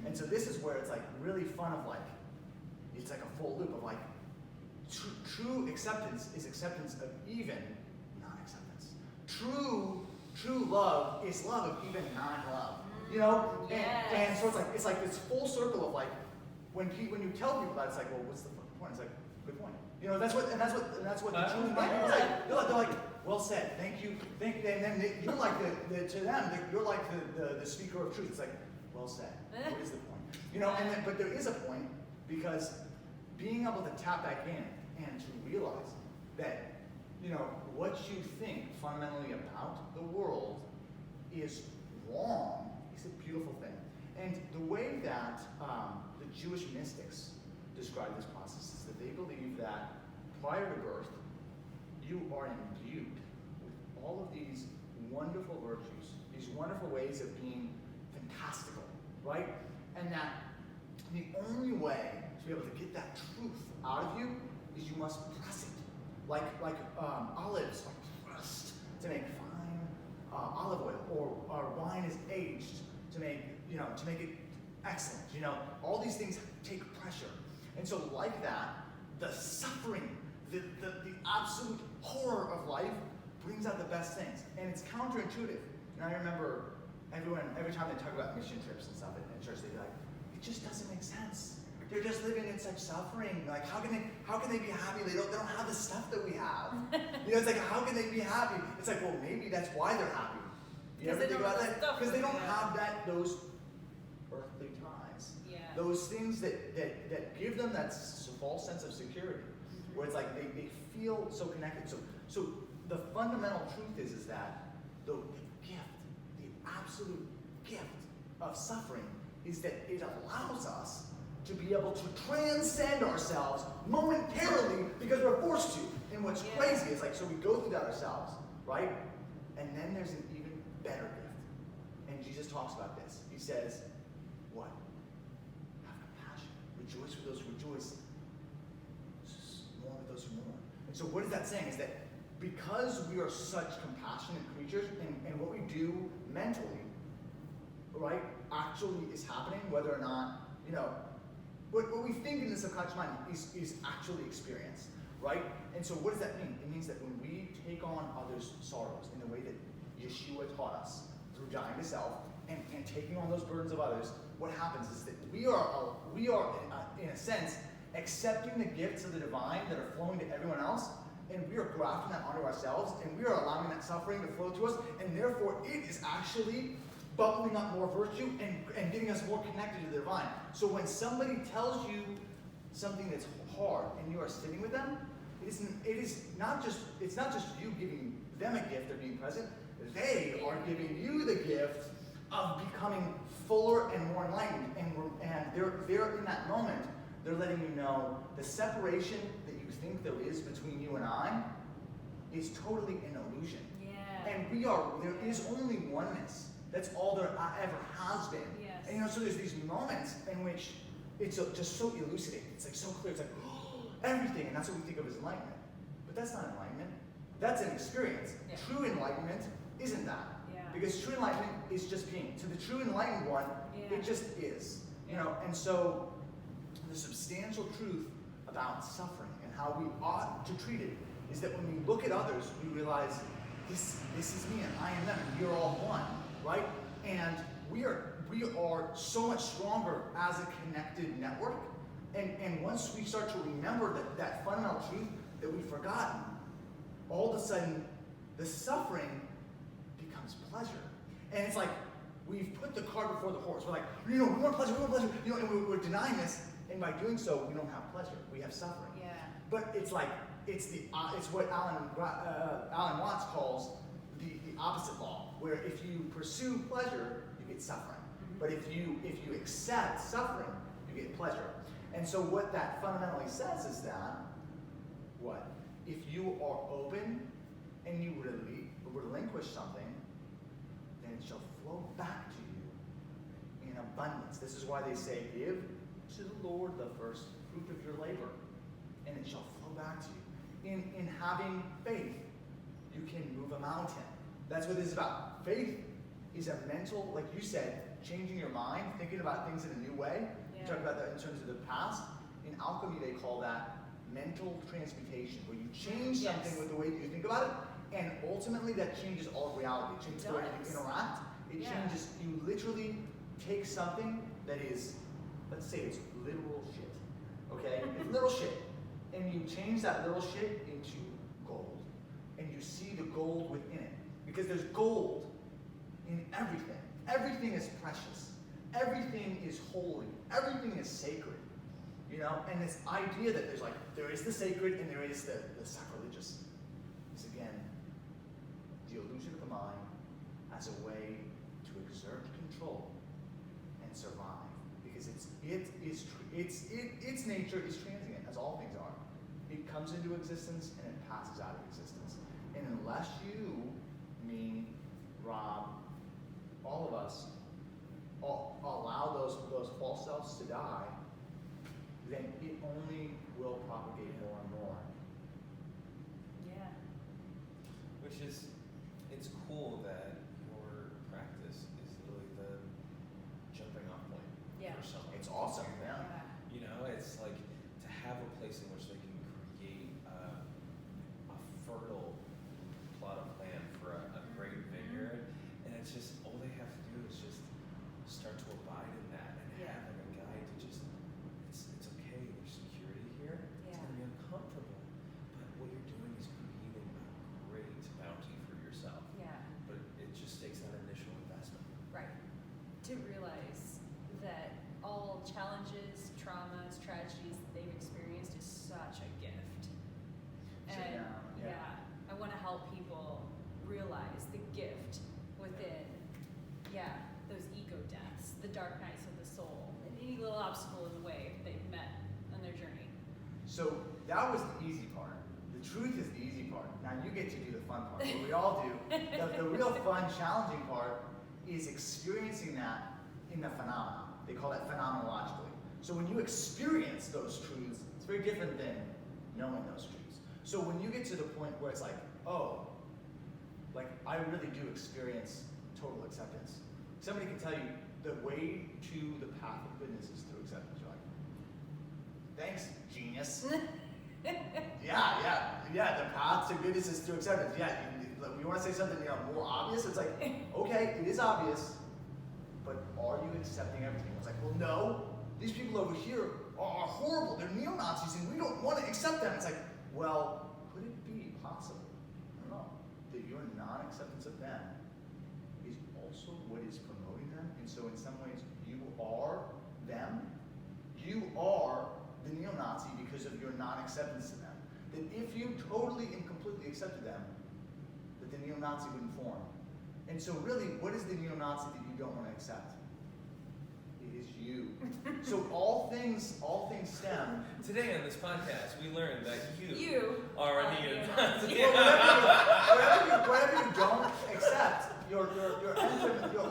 And so this is where it's like really fun of like, it's like a full loop of like, true acceptance is acceptance of even non-acceptance. True love is love of even non-love. And so it's like this full circle of like, when you tell people that, it's like, well, what's the point? It's like, good point. That's what the truth is. They're like, well said, thank you, and then you're like to them, you're like the speaker of truth. It's like, well said. What is the point? But there is a point because being able to tap back in and to realize that, what you think fundamentally about the world is wrong is a beautiful thing. And the way that the Jewish mystics describe this process is that they believe that prior to birth, you are imbued with all of these wonderful virtues, these wonderful ways of being fantastical, right? And that the only way to be able to get that truth out of you is you must press it. Like olives are pressed to make fine olive oil, or wine is aged to make it excellent. All these things take pressure. And so like that, the suffering, the absolute horror of life brings out the best things. And it's counterintuitive. And I remember every time they talk about mission trips and stuff in church, they'd be like, it just doesn't make sense. They're just living in such suffering. Like, how can they be happy? They don't have the stuff that we have. It's like, how can they be happy? It's like, well, maybe that's why they're happy. You ever think about that? Because they don't have those earthly ties. Yeah. Those things that give them that false sense of security, where it's like they feel so connected. So the fundamental truth is that the gift, the absolute gift of suffering is that it allows us to be able to transcend ourselves momentarily because we're forced to. And what's crazy is so we go through that ourselves, right? And then there's an even better gift. And Jesus talks about this. He says, what? Have compassion. Rejoice with those who rejoice. Mourn with those who mourn. And so what is that saying? Is that because we are such compassionate creatures, and what we do mentally, right, actually is happening, whether or not, what we think in the subconscious mind is actually experienced, right? And so what does that mean? It means that when we take on others' sorrows in the way that Yeshua taught us, through dying to self and taking on those burdens of others, what happens is that we are in a sense, accepting the gifts of the divine that are flowing to everyone else, and we are grafting that onto ourselves, and we are allowing that suffering to flow to us, and therefore it is actually bubbling up more virtue and getting us more connected to the divine. So when somebody tells you something that's hard and you are sitting with them, it's not just you giving them a gift of being present. They are giving you the gift of becoming fuller and more enlightened. And they're in that moment, they're letting you know the separation that you think there is between you and I is totally an illusion. Yeah. And there is only oneness. That's all there ever has been. Yes. And so there's these moments in which it's just so elucidating. It's so clear. It's like, everything. And that's what we think of as enlightenment. But that's not enlightenment. That's an experience. Yeah. True enlightenment isn't that. Yeah. Because true enlightenment is just being. To the true enlightened one, it just is. And so the substantial truth about suffering and how we ought to treat it is that when we look at others, we realize this is me and I am them, and we are all one. Right? And we are so much stronger as a connected network. And once we start to remember that fundamental truth that we've forgotten, all of a sudden the suffering becomes pleasure. And it's like we've put the cart before the horse. We're like, we want pleasure, and we're denying this. And by doing so, we don't have pleasure. We have suffering. Yeah. But it's what Alan Watts calls the opposite law, where if you pursue pleasure, you get suffering. But if you accept suffering, you get pleasure. And so what that fundamentally says is that, what? If you are open and you relinquish something, then it shall flow back to you in abundance. This is why they say, give to the Lord the first fruit of your labor, and it shall flow back to you. In having faith, you can move a mountain. That's what this is about. Faith is a mental, like you said, changing your mind, thinking about things in a new way. Yeah. You talk about that in terms of the past. In alchemy, they call that mental transmutation, where you change something with the way that you think about it, and ultimately that changes all of reality. It changes the way you interact. It changes, you literally take something that is, let's say it's literal shit, okay? It's little shit. And you change that little shit into gold. And you see the gold within it. Because there's gold in everything. Everything is precious. Everything is holy. Everything is sacred. You know, and this idea that there is the sacred and there is the sacrilegious is again the illusion of the mind as a way to exert control and survive, because its nature is transient, as all things are. It comes into existence and it passes out of existence, and unless you, me, Rob, all of us, allow those false selves to die, then it only will propagate more and more. Yeah. Which is, it's cool that your practice is really the jumping off point for someone. It's awesome, yeah. You know, it's like to have a place in which they can create a fertile plot of land for a great vineyard, and it's just, all they have to do is just start to abide in that and have a guide to just, it's okay, there's security here, it's going to be uncomfortable, but what you're doing is creating a great bounty for yourself. Yeah. But it just takes that initial investment. Right. To realize that all challenges, traumas, tragedies that they've experienced is such a gift. And I want to help people realize the gift within, those ego deaths, the dark nights of the soul, and any little obstacle in the way they've met on their journey. So that was the easy part. The truth is the easy part. Now you get to do the fun part, what we all do. The real fun, challenging part is experiencing that in the phenomena. They call that phenomenologically. So when you experience those truths, it's very different than knowing those truths. So when you get to the point where it's like, oh, like I really do experience total acceptance. Somebody can tell you the way to the path of goodness is through acceptance. You're like, thanks, genius. Yeah, the path to goodness is through acceptance. Yeah, you want to say something more obvious? It's like, okay, it is obvious, but are you accepting everything? It's like, well, no, these people over here are horrible. They're neo-Nazis, and we don't want to accept them. It's like, well, could it be possible, I don't know, that your non-acceptance of them is also what is promoting them? And so in some ways, you are them. You are the neo-Nazi because of your non-acceptance of them. That if you totally and completely accepted them, that the neo-Nazi wouldn't form. And so really, what is the neo-Nazi that you don't want to accept? It is you. So all things stem. Today on this podcast, we learned that you are a neo-Nazi. Whatever you don't accept, you're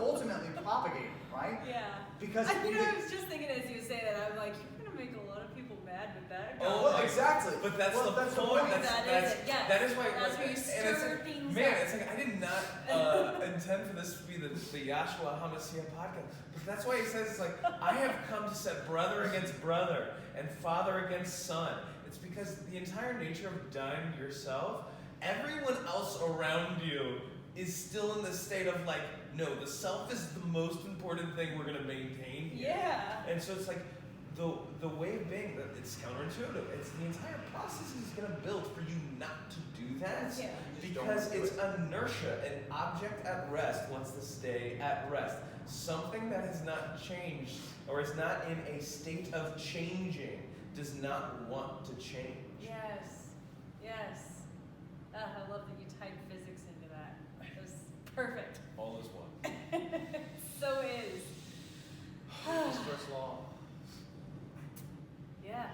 ultimately propagating, right? Yeah. Because I was just thinking as you say that, I'm like, you're gonna make a lot of people mad with that. Well, exactly. But that's the point. That is why. That's where you stir things up. It's like I did not intend for this to be the Yahshua HaMashiach podcast. But that's why he says it's like I have come to set brother against brother and father against son. It's because the entire nature of dying to yourself, everyone else around you is still in the state of like, no, the self is the most important thing we're gonna maintain here. Yeah. And so it's like the way of being, it's counterintuitive. It's the entire process is gonna build for you not to do that. Yeah. Because it's inertia. An object at rest wants to stay at rest. Something that has not changed or is not in a state of changing does not want to change. Yes. I love that you typed physics into that. It was perfect. All is one. So is. His first law. Yeah.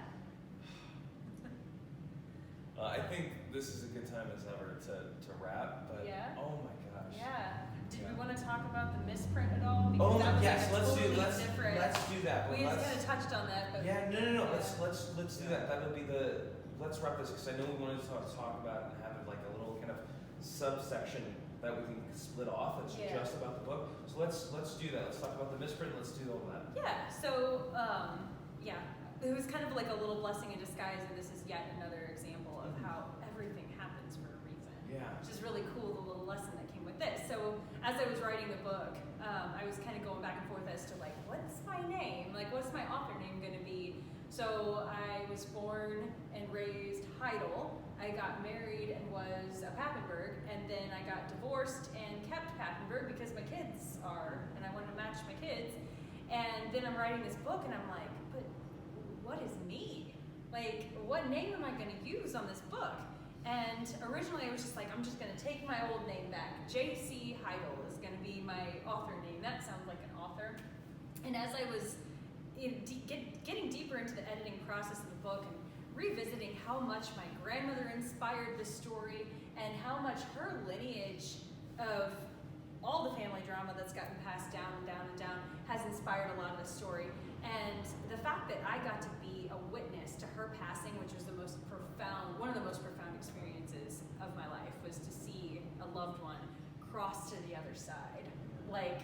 I think this is a good time as ever to wrap, but oh my gosh. Yeah. Did we want to talk about the misprint at all? Because that was let's different. Let's do that. We just kind of touched on that, but no. Let's do that. That'll be let's wrap this because I know we wanted to talk about and have it like a little kind of subsection that we can split off. That's just about the book. So let's do that. Let's talk about the misprint. Let's do all that. Yeah. So it was kind of like a little blessing in disguise, and this is yet another example of how everything happens for a reason. Yeah. Which is really cool. The little lesson that came with this. So as I was writing the book, I was kind of going back and forth as to like, what's my name? Like, what's my author name going to be? So I was born and raised Heidel. I got married and was a Papenburg, and then I got divorced and kept Papenburg because my kids are, and I wanted to match my kids. And then I'm writing this book, and I'm like, but what is me? Like, what name am I going to use on this book? And originally I was just like, I'm just going to take my old name back. J.C. Heidel is going to be my author name. That sounds like an author. And as I was getting deeper into the editing process of the book and revisiting how much my grandmother inspired the story and how much her lineage of all the family drama that's gotten passed down and down and down has inspired a lot of the story. And the fact that I got to be a witness to her passing, which was one of the most profound experiences of my life, was to see a loved one cross to the other side. Like,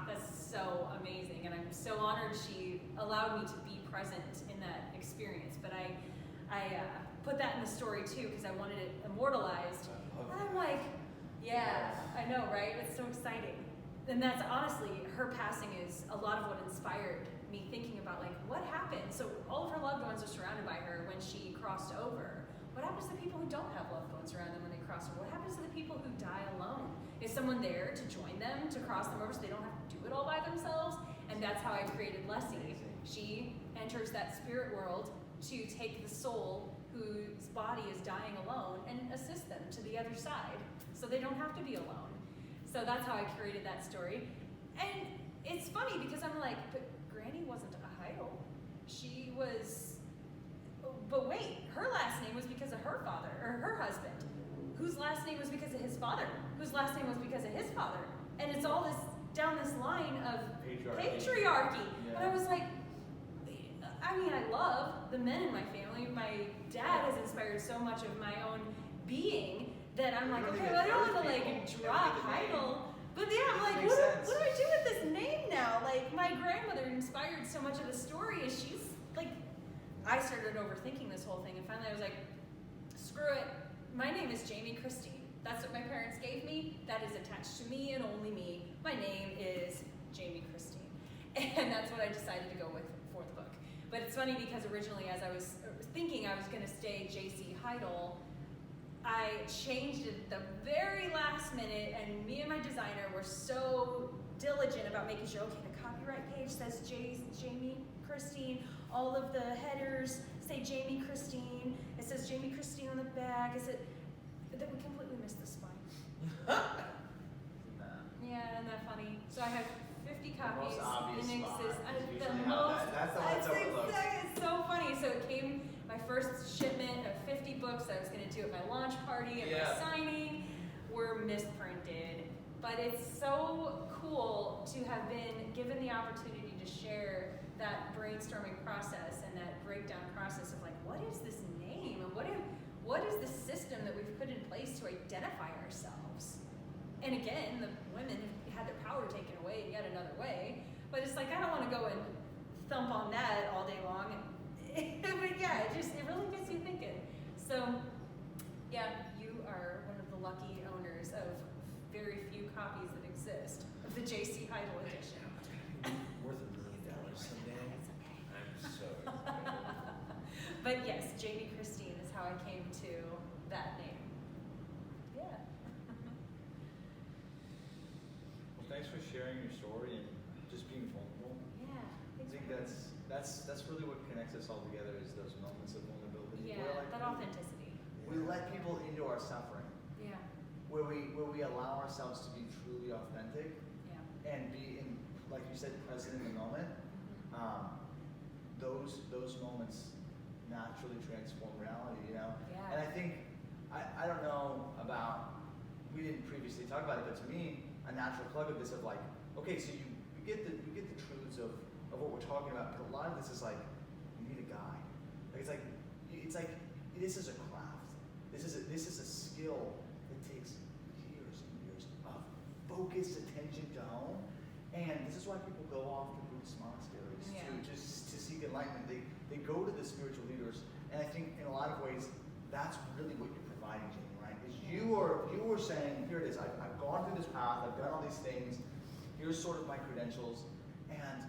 that's so amazing. And I'm so honored she allowed me to be present in that experience. But I put that in the story too, because I wanted it immortalized. And I'm like, yeah, I know, right? It's so exciting. And that's honestly, her passing is a lot of what inspired me thinking about, like, what happened? So all of her loved ones are surrounded by her when she crossed over. What happens to the people who don't have loved ones around them when they cross over? What happens to the people who die alone? Is someone there to join them, to cross them over so they don't have to do it all by themselves? And that's how I created Leslie. She enters that spirit world to take the soul whose body is dying alone and assist them to the other side so they don't have to be alone. So that's how I created that story. And it's funny because I'm like, but Granny wasn't a Heidel. She was, but wait, her last name was because of her father, or her husband, whose last name was because of his father, whose last name was because of his father. And it's all this, down this line of patriarchy. Yeah. And I was like, I mean, I love the men in my family. My dad has inspired so much of my own being that I'm like, okay, well, I don't want to like drop Heidel. But yeah, I'm like, what do I do with this name now? Like, my grandmother inspired so much of the story, and she's like, I started overthinking this whole thing, and finally I was like, screw it. My name is Jami Christine. That's what my parents gave me. That is attached to me and only me. My name is Jami Christine. And that's what I decided to go with for the book. But it's funny because originally, as I was thinking I was going to stay J.C. Heidel, I changed it at the very last minute, and me and my designer were so diligent about making sure, okay, the copyright page says Jami Christine, all of the headers say Jami Christine, it says Jami Christine on the back, that we completely missed the spine. Yeah, isn't that funny? So I have 50 copies in existence. That's the one that's overlooked. It's so funny. So it came, my first shipment of 50 books I was going to do at my launch party and my signing were misprinted. But it's so cool to have been given the opportunity to share that brainstorming process and that breakdown process of like, what is this name? And what is the system that we've put in place to identify ourselves? And again, the women have had their power taken away in yet another way. But it's like, I don't want to go and thump on that all day long. But yeah, it really gets you thinking. So yeah, you are one of the lucky owners of very few copies that exist of the J.C. Heidel edition. Worth $1 million someday. It's okay. I'm so excited. But yes, Jami Christine is how I came to that name. Yeah. Well, thanks for sharing your story and just being vulnerable. Yeah. I think that's really what connects us all together, is those moments of vulnerability. Yeah, that authenticity. We let people into our suffering. Yeah. Where we allow ourselves to be truly authentic. Yeah. And be in, like you said, present in the moment. Those moments naturally transform reality, you know? Yeah. And I think, I don't know about, we didn't previously talk about it, but to me, a natural plug of this of like, okay, so you get the truths of what we're talking about, but a lot of this is like, you need a guide. Like it's like this is a craft. This is a skill that takes years and years of focused attention to hone. And this is why people go off to Buddhist monasteries to seek enlightenment. They go to the spiritual leaders, and I think in a lot of ways that's really what you're providing, Jami, right? Is you are saying, here it is. I've gone through this path. I've done all these things. Here's sort of my credentials, and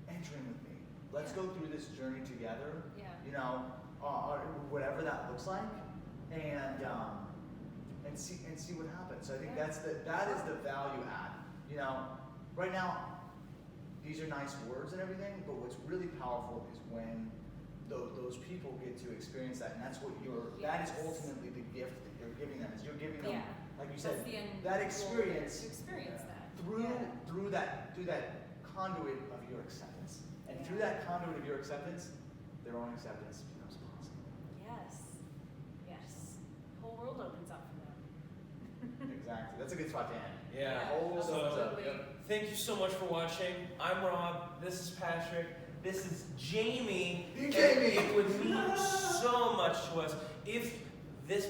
entering with me. Let's go through this journey together. Yeah. You know, whatever that looks like, and see what happens. So I think that is the value add. You know, right now, these are nice words and everything, but what's really powerful is when those people get to experience that, and that's what that is ultimately the gift that you're giving them. Is you're giving them, like you said, that experience. To experience that. Through that conduit of your acceptance. And through that conduit of your acceptance, their own acceptance becomes possible. Yes. The whole world opens up for them. Exactly. That's a good spot to end. Yeah. Thank you so much for watching. I'm Rob. This is Patrick. This is Jami. Jami. It would mean so much to us if this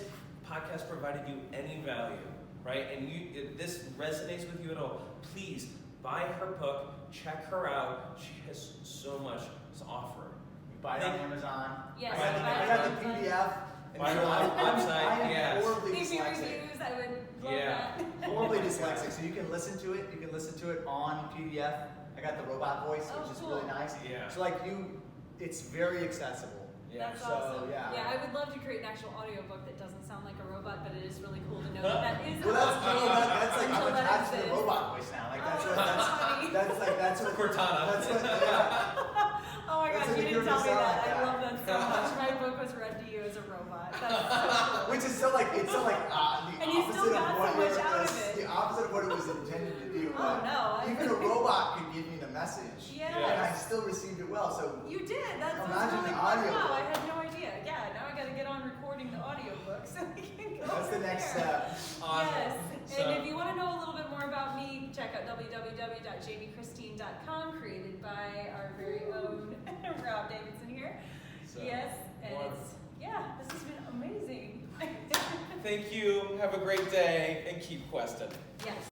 podcast provided you any value, right? And if this resonates with you at all, please buy her book. Check her out. She has so much to offer. You buy it on Amazon. Yes. I got the PDF. Buy it on the website. Yes. Horribly Leave me dyslexic. reviews. I would love that. Horribly dyslexic. So you can listen to it. You can listen to it on PDF. I got the robot voice, which is really nice. Yeah. So it's very accessible. That's awesome. Yeah, I would love to create an actual audiobook that doesn't sound like a robot, but it is really cool to know that is well, that's like I'm attached to the robot voice now. Like that's what Cortana. That's what. Oh my gosh, you didn't tell me that. I love that so much. My book was read to you as a robot. That's so cool. Which is so like the and you still opposite got of what so much out of it. The opposite of what it was intended to do. Oh no! Even a robot could give me the message. Yes. And I still received it well. So you did. That's imagine really the cool. audio. Wow, I had no idea. Yeah, now I got to get on recording the audiobook so we can go. That's the next step. Awesome. Yes. So, and if you want to know a little bit more about me, check out www.jamichristine.com, created by our very own Rob Davidson here. So, yes, and this has been amazing. thank you. Have a great day and keep questing. Yes.